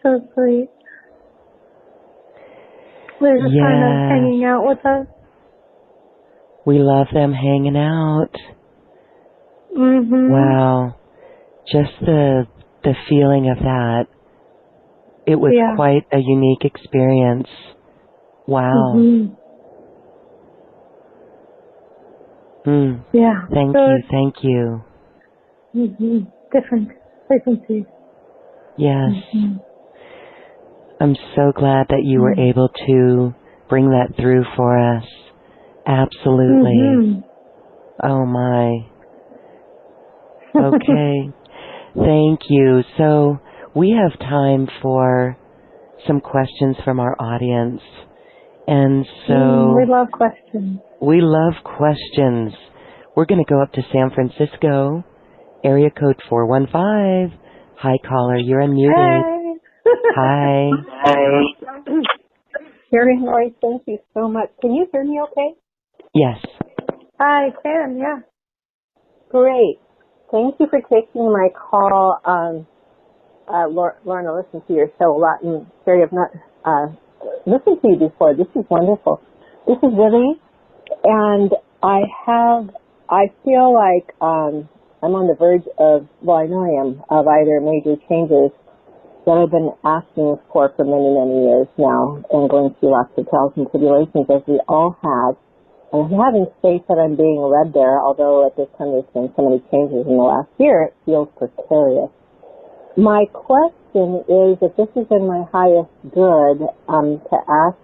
So sweet. They're just kind of hanging out with us. We love them hanging out. Mm-hmm. Wow. Just the feeling of that. It was quite a unique experience. Wow. Mm-hmm. Yeah. Thank you. Mm-hmm. Different frequencies. Yes. Mm-hmm. I'm so glad that you were able to bring that through for us. Absolutely. Mm-hmm. Oh my. Okay. Thank you. So we have time for some questions from our audience. And so we love questions. We love questions. We're going to go up to San Francisco, area code 415. Hi, caller. You're unmuted. Hey. Hi. Hi. Hearing Roy, thank you so much. Can you hear me okay? Yes. I can, yeah. Great. Thank you for taking my call. Lorna, I listened to your show a lot, and Sherry, I've not listened to you before. This is wonderful. This is Lily, and I feel like I'm on the verge of, well, I know I am, of either major changes that I've been asking for many, many years now, and going through lots of trials and tribulations, as we all have. And I'm having faith that I'm being led there, although at this time there's been so many changes in the last year, it feels precarious. My question is, if this is in my highest good, to ask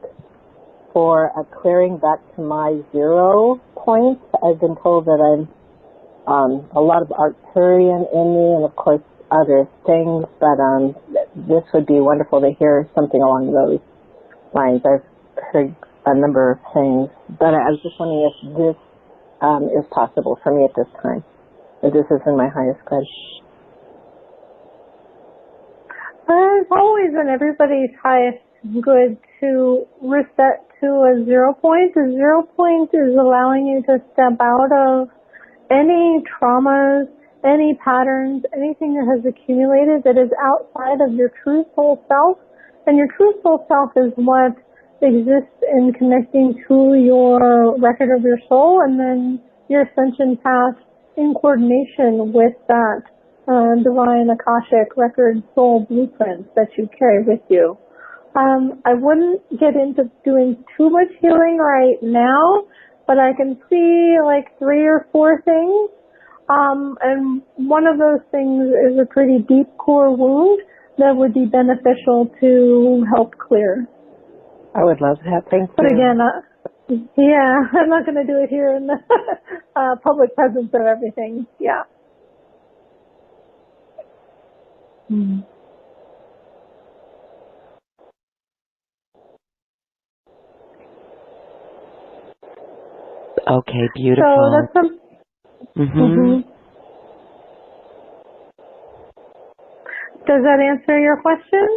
for a clearing back to my 0 point. I've been told that I'm a lot of Arcturian in me, and of course other things, but this would be wonderful to hear something along those lines. I've heard a number of things, but I was just wondering if this is possible for me at this time, if this is in my highest good. It's always in everybody's highest good to reset to a 0 point. A 0 point is allowing you to step out of any traumas, any patterns, anything that has accumulated that is outside of your true soul self. And your true soul self is what exists in connecting to your record of your soul, and then your ascension path in coordination with that divine Akashic record soul blueprints that you carry with you. I wouldn't get into doing too much healing right now, but I can see like 3 or 4 things. And one of those things is a pretty deep core wound that would be beneficial to help clear. I would love that. Thank you. But again, yeah, I'm not going to do it here in the public presence of everything. Yeah. Okay, beautiful. So that's some. Does that answer your question?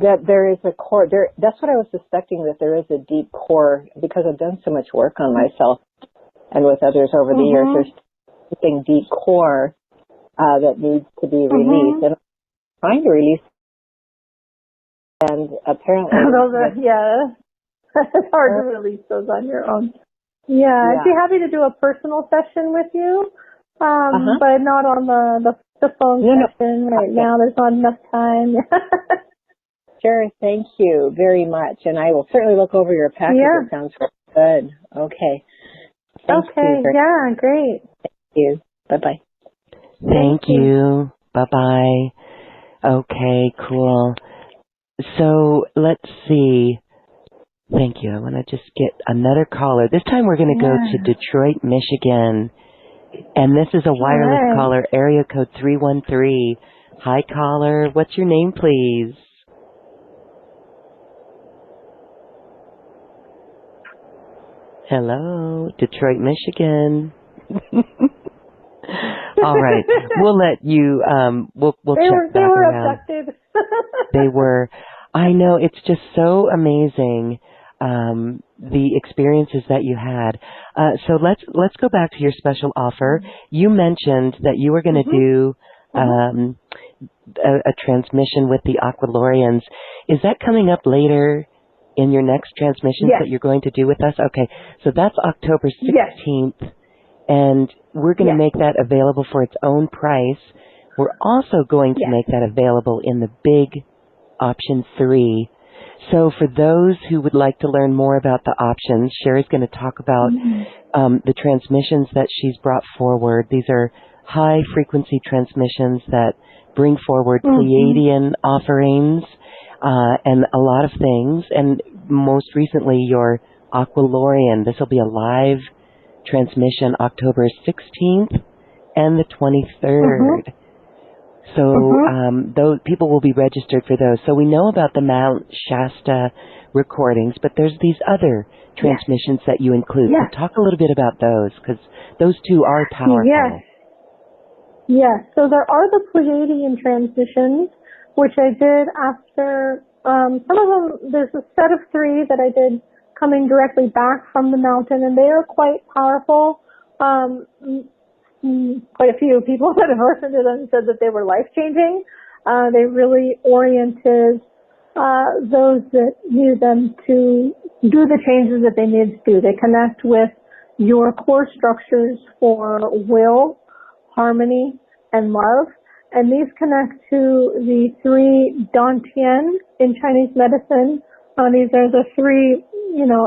That there is a core there. That's what I was suspecting, that there is a deep core, because I've done so much work on myself and with others over the years. There's something deep core that needs to be released, and I'm trying to release. And apparently, it's hard to release those on your own. Yeah, I'd be happy to do a personal session with you, but not on the phone session right now. There's not enough time. Sure, thank you very much, and I will certainly look over your package. It sounds good. Okay. Thank you. Great. Thank you. Bye-bye. Thank you. Bye-bye. Okay, cool. So let's see. Thank you. I want to just get another caller. This time we're going to go to Detroit, Michigan. And this is a wireless caller, area code 313. Hi, caller. What's your name, please? Hello, Detroit, Michigan. All right. We'll let you, we'll check back around. Abducted. They were. I know, it's just so amazing, the experiences that you had. So let's go back to your special offer. You mentioned that you were going to do a transmission with the Aqualorians. Is that coming up later in your next transmissions that you're going to do with us? Okay, so that's October 16th, and we're going to make that available for its own price. We're also going to make that available in the big option 3. So for those who would like to learn more about the options, Sherry's going to talk about the transmissions that she's brought forward. These are high-frequency transmissions that bring forward Pleiadian offerings and a lot of things. And most recently, your Aqualorian. This will be a live transmission October 16th and the 23rd. So those people will be registered for those. So we know about the Mount Shasta recordings, but there's these other transmissions that you include. So talk a little bit about those, because those two are powerful. Yes. So there are the Pleiadian transmissions, which I did after, some of them, there's a set of 3 that I did coming directly back from the mountain, and they are quite powerful. Quite a few people that have listened to them said that they were life-changing. They really oriented those that needed them to do the changes that they needed to do. They connect with your core structures for will, harmony, and love. And these connect to the 3 Dantian in Chinese medicine. These are the 3,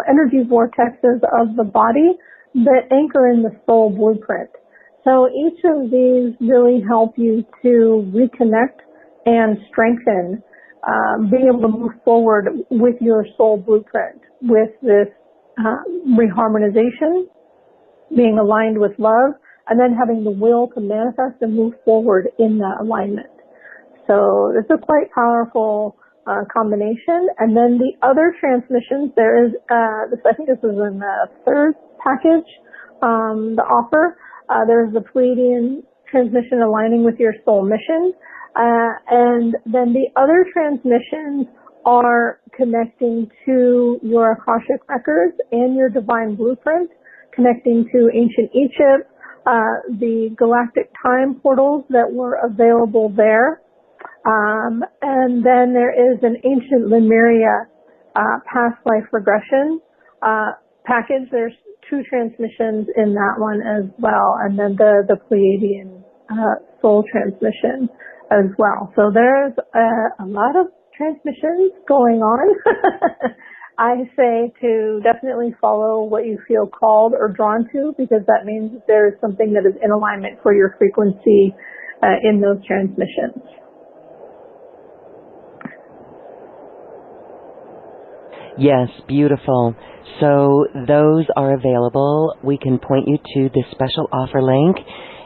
energy vortexes of the body that anchor in the soul blueprint. So each of these really help you to reconnect and strengthen, being able to move forward with your soul blueprint, with this reharmonization, being aligned with love, and then having the will to manifest and move forward in that alignment. So it's a quite powerful combination. And then the other transmissions, there is, I think this is in the 3rd package, the offer. There's the Pleiadian transmission aligning with your soul mission. And then the other transmissions are connecting to your Akashic records and your divine blueprint, connecting to ancient Egypt, the galactic time portals that were available there. And then there is an ancient Lemuria past life regression package. There's 2 transmissions in that one as well, and then the Pleiadian soul transmission as well. So there's a lot of transmissions going on. I say to definitely follow what you feel called or drawn to, because that means there's something that is in alignment for your frequency in those transmissions. Yes, beautiful. So those are available. We can point you to the special offer link,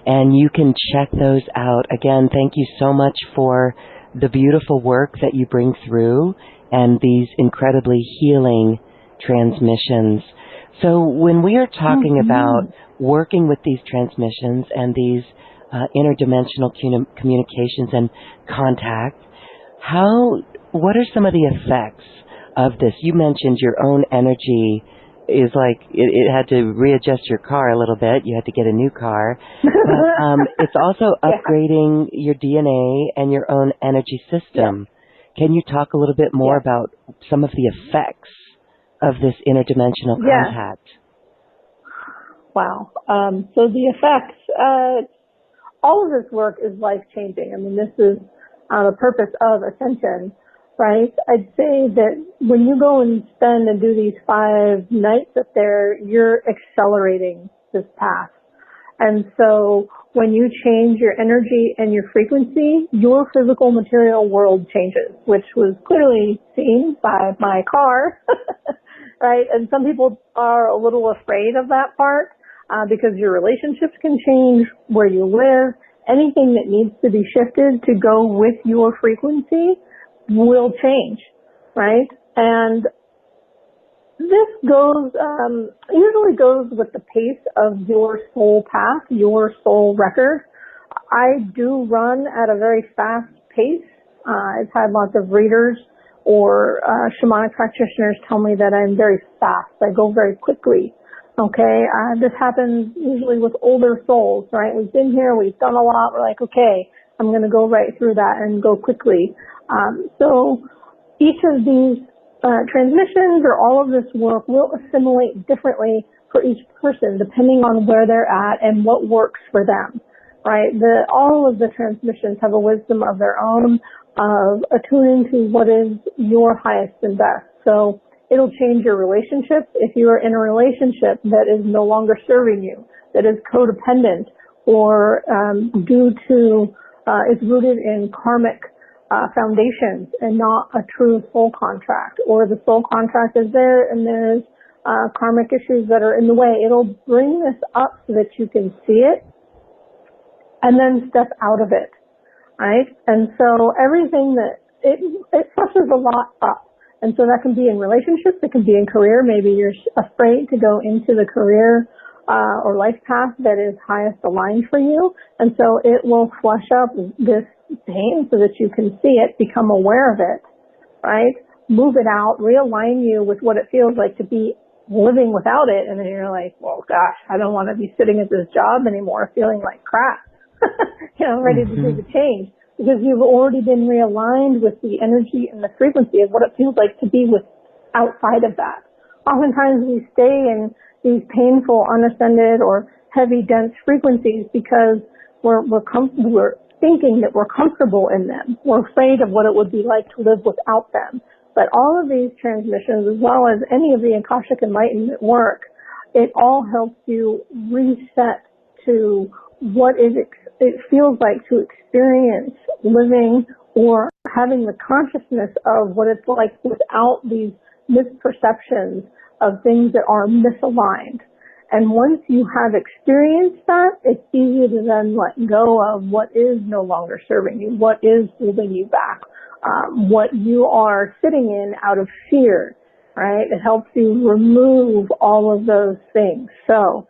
and you can check those out. Again, thank you so much for the beautiful work that you bring through and these incredibly healing transmissions. So when we are talking about working with these transmissions and these interdimensional communications and contact, what are some of the effects of this? You mentioned your own energy is like, it had to readjust your car a little bit. You had to get a new car. But it's also upgrading your DNA and your own energy system. Can you talk a little bit more about some of the effects of this interdimensional contact? Wow. So the effects, all of this work is life-changing. I mean, this is the purpose of Ascension, right? I'd say that when you go and spend and do these 5 nights up there, you're accelerating this path. And so when you change your energy and your frequency, your physical material world changes, which was clearly seen by my car, right? And some people are a little afraid of that part because your relationships can change, where you live, anything that needs to be shifted to go with your frequency will change, right? And this goes, usually goes with the pace of your soul path, your soul record. I do run at a very fast pace. I've had lots of readers or shamanic practitioners tell me that I'm very fast. I go very quickly. Okay, this happens usually with older souls, right? We've been here, we've done a lot. We're like, okay, I'm going to go right through that and go quickly. So each of these transmissions or all of this work will assimilate differently for each person depending on where they're at and what works for them, right? All of the transmissions have a wisdom of their own of attuning to what is your highest and best. So it'll change your relationship if you are in a relationship that is no longer serving you, that is codependent or due to is rooted in karmic foundations and not a true soul contract, or the soul contract is there and there's karmic issues that are in the way. It'll bring this up so that you can see it and then step out of it, right? And so everything that it flushes a lot up. And so that can be in relationships, it can be in career. Maybe you're afraid to go into the career or life path that is highest aligned for you. And so it will flush up this pain so that you can see it, become aware of it, right? Move it out, realign you with what it feels like to be living without it. And then you're like, well, gosh, I don't want to be sitting at this job anymore feeling like crap, ready to do the change. Because you've already been realigned with the energy and the frequency of what it feels like to be with outside of that. Oftentimes we stay in these painful, unascended, or heavy, dense frequencies because we're thinking that we're comfortable in them. We're afraid of what it would be like to live without them. But all of these transmissions, as well as any of the Akashic Enlightenment work, it all helps you reset to what it feels like to experience living or having the consciousness of what it's like without these misperceptions of things that are misaligned. And once you have experienced that, it's easy to then let go of what is no longer serving you, what is holding you back, what you are sitting in out of fear, right? It helps you remove all of those things. So,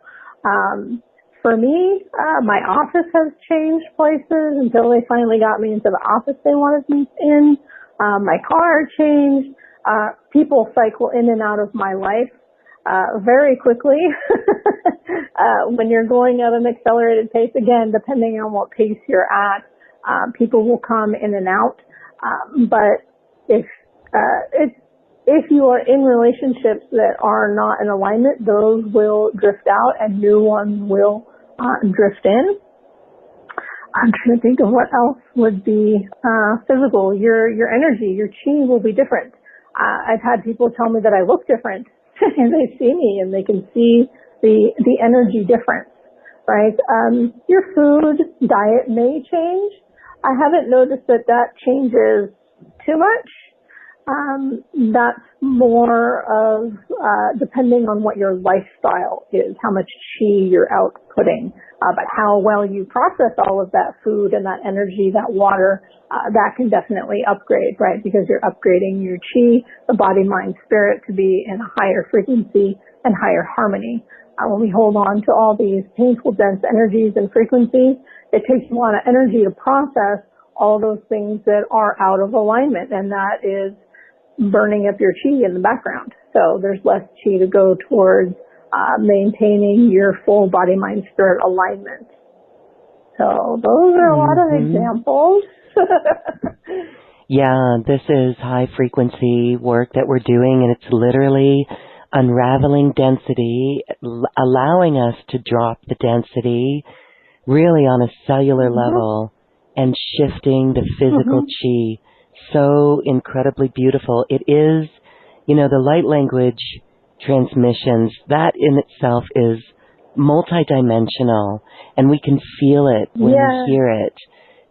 for me, my office has changed places until they finally got me into the office they wanted me in. My car changed. People cycle in and out of my life very quickly when you're going at an accelerated pace. Again, depending on what pace you're at, people will come in and out. But if you are in relationships that are not in alignment, those will drift out and new ones will drift in. I'm trying to think of what else would be physical. Your energy, your chi will be different. I've had people tell me that I look different, and they see me and they can see the energy difference, right? Your food diet may change. I haven't noticed that changes too much. That's more of depending on what your lifestyle is, how much chi you're outputting, but how well you process all of that food and that energy, that water, that can definitely upgrade, right? Because you're upgrading your chi, the body, mind, spirit to be in a higher frequency and higher harmony. When we hold on to all these painful, dense energies and frequencies, it takes a lot of energy to process all those things that are out of alignment, and that is burning up your chi in the background. So there's less chi to go towards maintaining your full body, mind, spirit alignment. So those are a lot of examples. Yeah, this is high frequency work that we're doing, and it's literally unraveling density, allowing us to drop the density really on a cellular level and shifting the physical chi. So incredibly beautiful. It is, the light language transmissions, that in itself is multidimensional, and we can feel it when we hear it.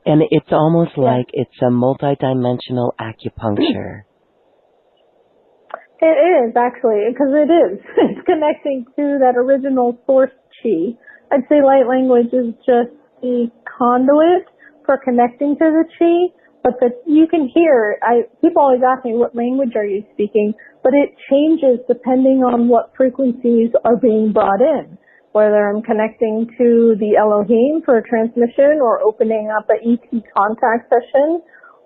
And it's almost like it's a multidimensional acupuncture. It is, actually, because it is. It's connecting to that original source chi. I'd say light language is just the conduit for connecting to the chi, but you can hear, people always ask me, what language are you speaking? But it changes depending on what frequencies are being brought in. Whether I'm connecting to the Elohim for a transmission, or opening up an ET contact session,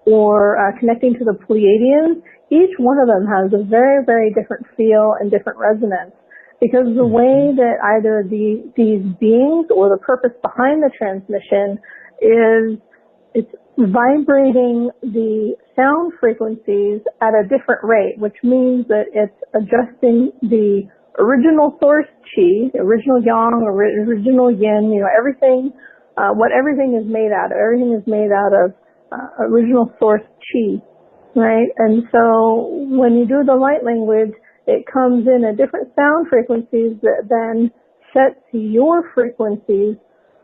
or connecting to the Pleiadians, each one of them has a very, very different feel and different resonance. Because the way that either these beings or the purpose behind the transmission is, it's vibrating the sound frequencies at a different rate, which means that it's adjusting the original source chi, original yang, original yin, everything, what everything is made out of. Everything is made out of original source chi, right? And so when you do the light language, it comes in at different sound frequencies that then sets your frequencies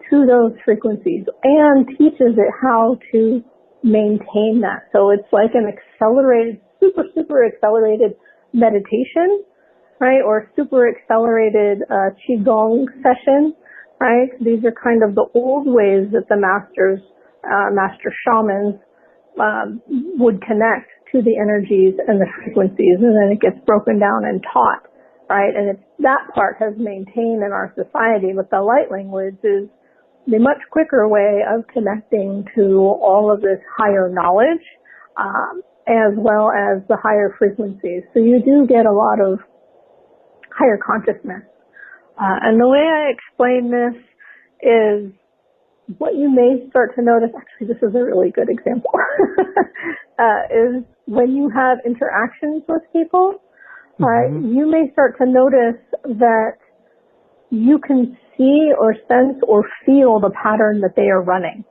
to those frequencies and teaches it how to maintain that. So it's like an accelerated, super accelerated meditation, right? Or super accelerated Qigong session, right? These are kind of the old ways that the master shamans would connect to the energies and the frequencies, and then it gets broken down and taught, right? And that part has maintained in our society, but the light language is the much quicker way of connecting to all of this higher knowledge, as well as the higher frequencies. So you do get a lot of higher consciousness. And the way I explain this is what you may start to notice, actually this is a really good example, is when you have interactions with people, you may start to notice that you can see or sense or feel the pattern that they are running,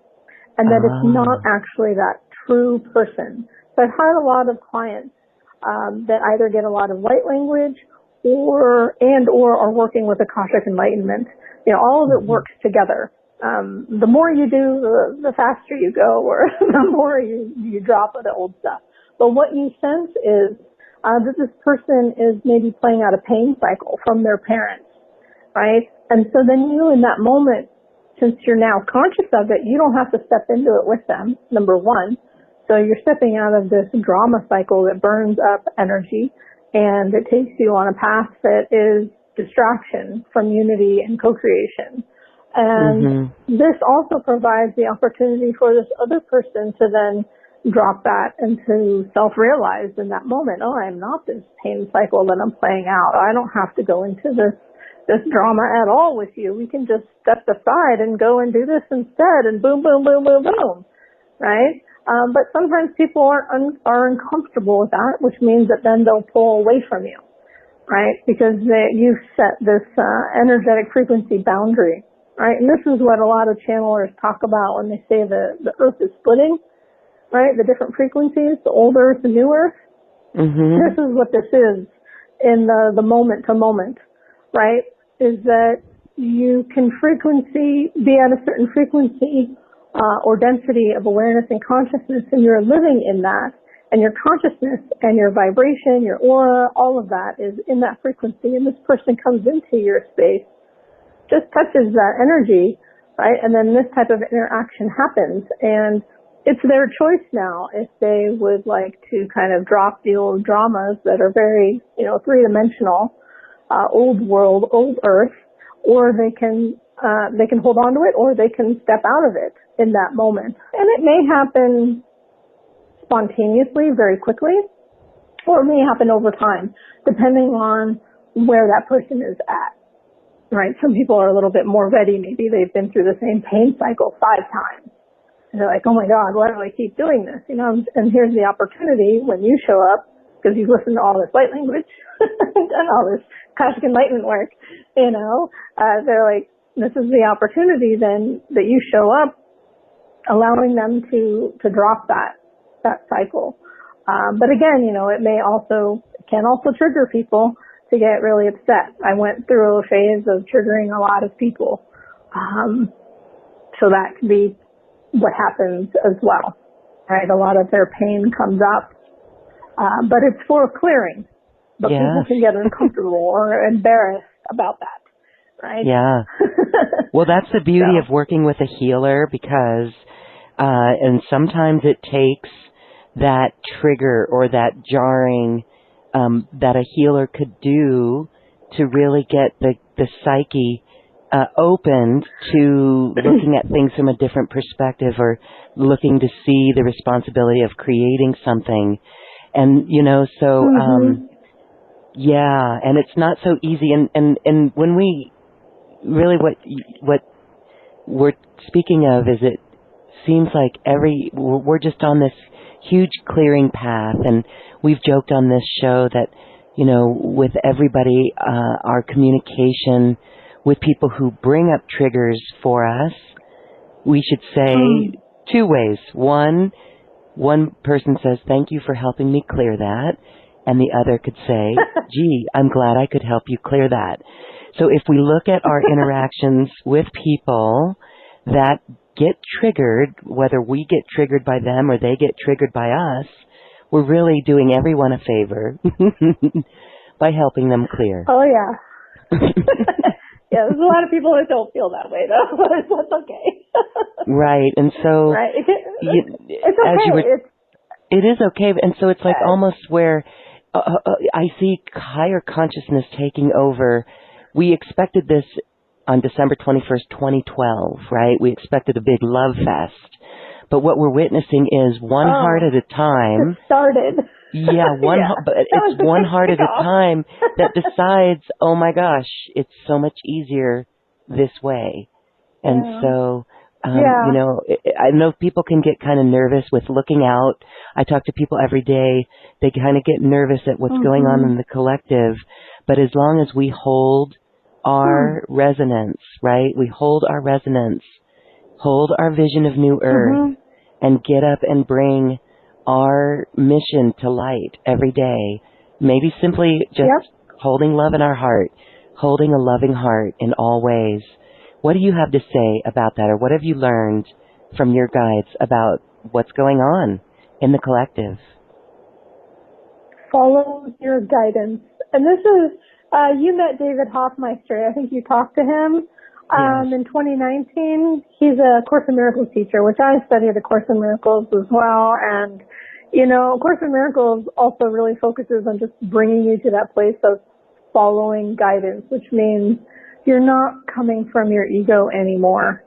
and that it's not actually that true person. So I've had a lot of clients that either get a lot of light language or are working with Akashic Enlightenment. All of it works together. The more you do, the faster you go, or the more you drop of the old stuff. But what you sense is that this person is maybe playing out a pain cycle from their parents, right? And so then you, in that moment, since you're now conscious of it, you don't have to step into it with them, number one. So you're stepping out of this drama cycle that burns up energy, and it takes you on a path that is distraction from unity and co-creation. And this also provides the opportunity for this other person to then drop that and to self-realize in that moment, oh, I'm not this pain cycle that I'm playing out. I don't have to go into this drama at all with you. We can just step aside and go and do this instead, and boom, boom, boom, boom, boom, right? But sometimes people are uncomfortable with that, which means that then they'll pull away from you, right? Because you've set this energetic frequency boundary. right? And this is what a lot of channelers talk about when they say the earth is splitting, right? The different frequencies, the old earth, the new earth. Mm-hmm. This is what this is in the moment to moment, right? Is that you can be at a certain frequency or density of awareness and consciousness, and you're living in that. And your consciousness and your vibration, your aura, all of that is in that frequency. And this person comes into your space, just touches that energy, right? And then this type of interaction happens. And it's their choice now if they would like to kind of drop the old dramas that are very, three-dimensional, old world, old earth, or they can hold on to it, or they can step out of it in that moment. And it may happen spontaneously, very quickly, or it may happen over time, depending on where that person is at, right? Some people are a little bit more ready. Maybe they've been through the same pain cycle 5 times. And they're like, oh my God, why do I keep doing this? And here's the opportunity when you show up, because you've listened to all this light language and all this Akashic Enlightenment work, they're like, this is the opportunity then that you show up, allowing them to drop that cycle. But again, it can also trigger people to get really upset. I went through a phase of triggering a lot of people. So that can be what happens as well, right? A lot of their pain comes up. But it's for clearing. But people can get uncomfortable or embarrassed about that, right? Yeah. Well, that's the beauty of working with a healer, because and sometimes it takes that trigger or that jarring that a healer could do to really get the psyche opened to looking at things from a different perspective, or looking to see the responsibility of creating something. And, so, and it's not so easy. And when we really, what we're speaking of is, it seems like we're just on this huge clearing path, and we've joked on this show that, with everybody, our communication with people who bring up triggers for us, we should say 2 ways. One person says, thank you for helping me clear that, and the other could say, gee, I'm glad I could help you clear that. So if we look at our interactions with people that get triggered, whether we get triggered by them or they get triggered by us, we're really doing everyone a favor by helping them clear. Oh, yeah. Yeah, there's a lot of people that don't feel that way, though, but that's okay. Right, and so... Right. It's okay. It is okay, and so it's like almost where I see higher consciousness taking over. We expected this on December 21st, 2012, right? We expected a big love fest. But what we're witnessing is one heart at a time. It started. Yeah, but it's one heart at a time that decides, oh my gosh, it's so much easier this way. And so, I know people can get kind of nervous with looking out. I talk to people every day. They kind of get nervous at what's going on in the collective. But as long as we hold our resonance, right? We hold our resonance, hold our vision of New Earth, and get up and bring our mission to light every day. Maybe simply just holding love in our heart, holding a loving heart in all ways. What do you have to say about that, or what have you learned from your guides about what's going on in the collective? Follow your guidance. And this is, you met David Hoffmeister. I think you talked to him in 2019. He's a Course in Miracles teacher, which I studied a Course in Miracles as well. And, Course in Miracles also really focuses on just bringing you to that place of following guidance, which means you're not coming from your ego anymore,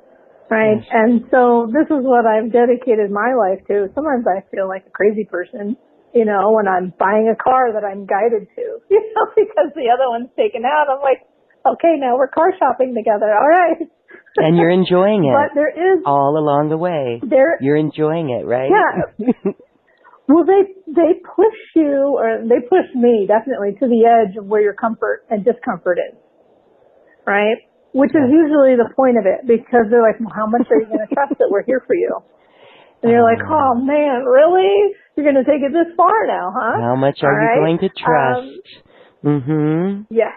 right? Yes. And so this is what I've dedicated my life to. Sometimes I feel like a crazy person, when I'm buying a car that I'm guided to, because the other one's taken out. I'm like, okay, now we're car shopping together. All right. And you're enjoying it. But there is all along the way. You're enjoying it, right? Yeah. Well, they push you, or they push me definitely to the edge of where your comfort and discomfort is, right? which is usually the point of it, because they're like, well, how much are you going to trust that we're here for you? And you're like, oh man, really? You're going to take it this far now, huh? How much are you going to trust? Yes.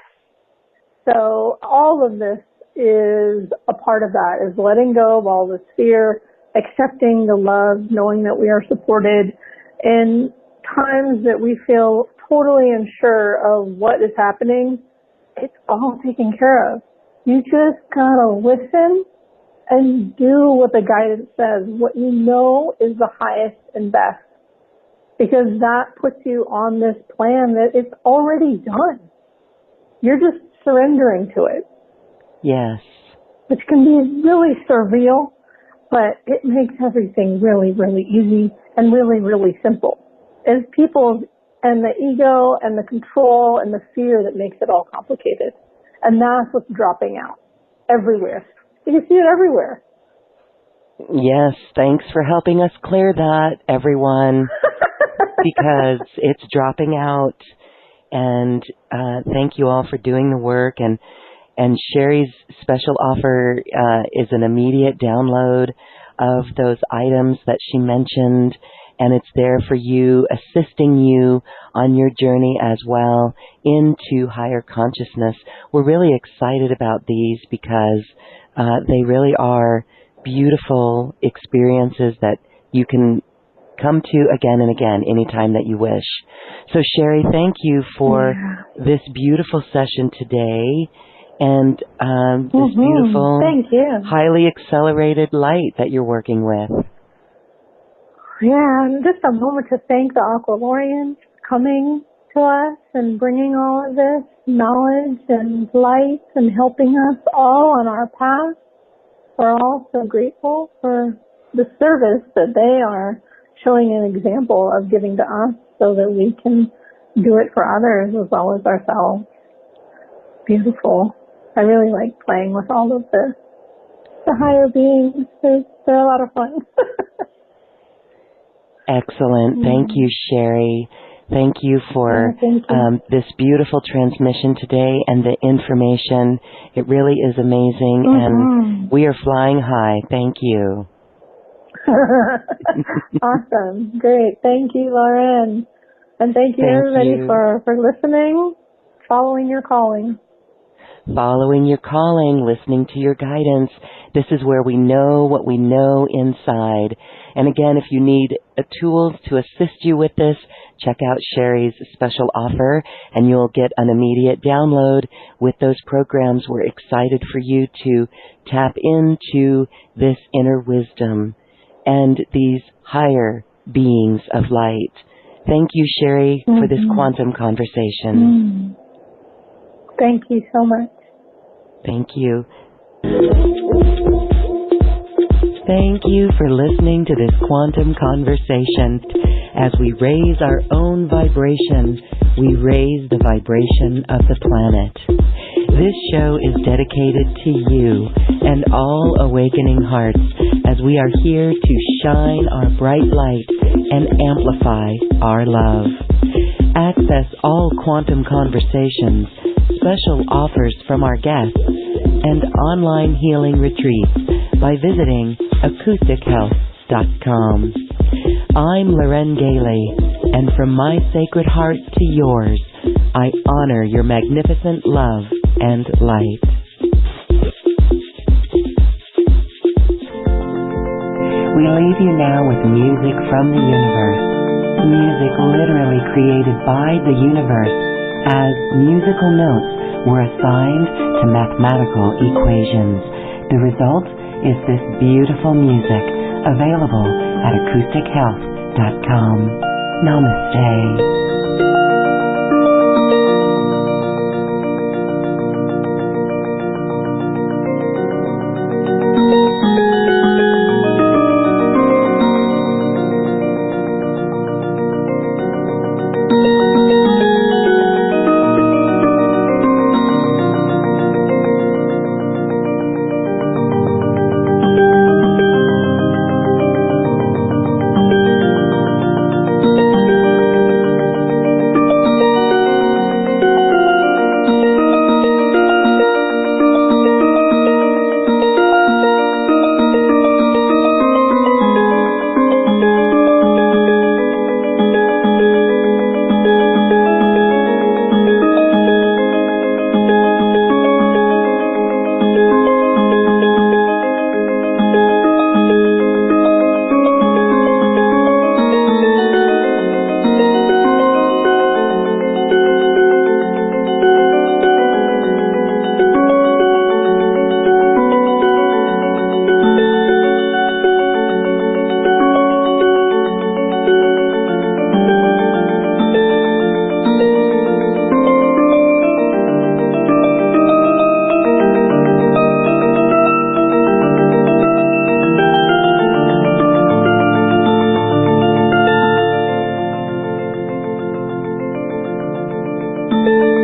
So all of this is a part of that, is letting go of all this fear, accepting the love, knowing that we are supported in times that we feel totally unsure of what is happening. It's all taken care of. You just gotta listen and do what the guidance says, what you know is the highest and best, because that puts you on this plan that it's already done. You're just surrendering to it. Yes. Which can be really surreal, but it makes everything really, really easy and really, really simple. It's people and the ego and the control and the fear that makes it all complicated. And that's what's dropping out everywhere. You can see it everywhere. Yes, thanks for helping us clear that, everyone, because it's dropping out. And thank you all for doing the work. And Sherry's special offer is an immediate download of those items that she mentioned, and it's there for you, assisting you on your journey as well into higher consciousness. We're really excited about these because they really are beautiful experiences that you can come to again and again anytime that you wish. So Sherry, thank you for this beautiful session today and this beautiful, thank you, highly accelerated light that you're working with. Yeah, and just a moment to thank the Aqualorians coming to us and bringing all of this knowledge and light and helping us all on our path. We're all so grateful for the service that they are showing an example of giving to us so that we can do it for others as well as ourselves. Beautiful. I really like playing with all of this. The higher beings, they're a lot of fun. Excellent. Thank you, Sherry. Thank you for this beautiful transmission today and the information. It really is amazing, and we are flying high. Thank you. Awesome. Great. Thank you, Lauren. And thank you, everybody, for listening, following your calling. Following your calling, listening to your guidance. This is where we know what we know inside. And again, if you need tools to assist you with this, check out Sherry's special offer and you'll get an immediate download with those programs. We're excited for you to tap into this inner wisdom and these higher beings of light. Thank you, Sherry, for this quantum conversation. Thank you so much. Thank you. Thank you for listening to this quantum conversation. As we raise our own vibration, we raise the vibration of the planet. This show is dedicated to you and all awakening hearts as we are here to shine our bright light and amplify our love. Access all quantum conversations, special offers from our guests, and online healing retreats by visiting acoustichealth.com. I'm Loren Gailey, and from my sacred heart to yours, I honor your magnificent love and light. We leave you now with music from the universe. Music literally created by the universe as musical notes were assigned to mathematical equations. The result is this beautiful music available at acoustichealth.com. Namaste. you.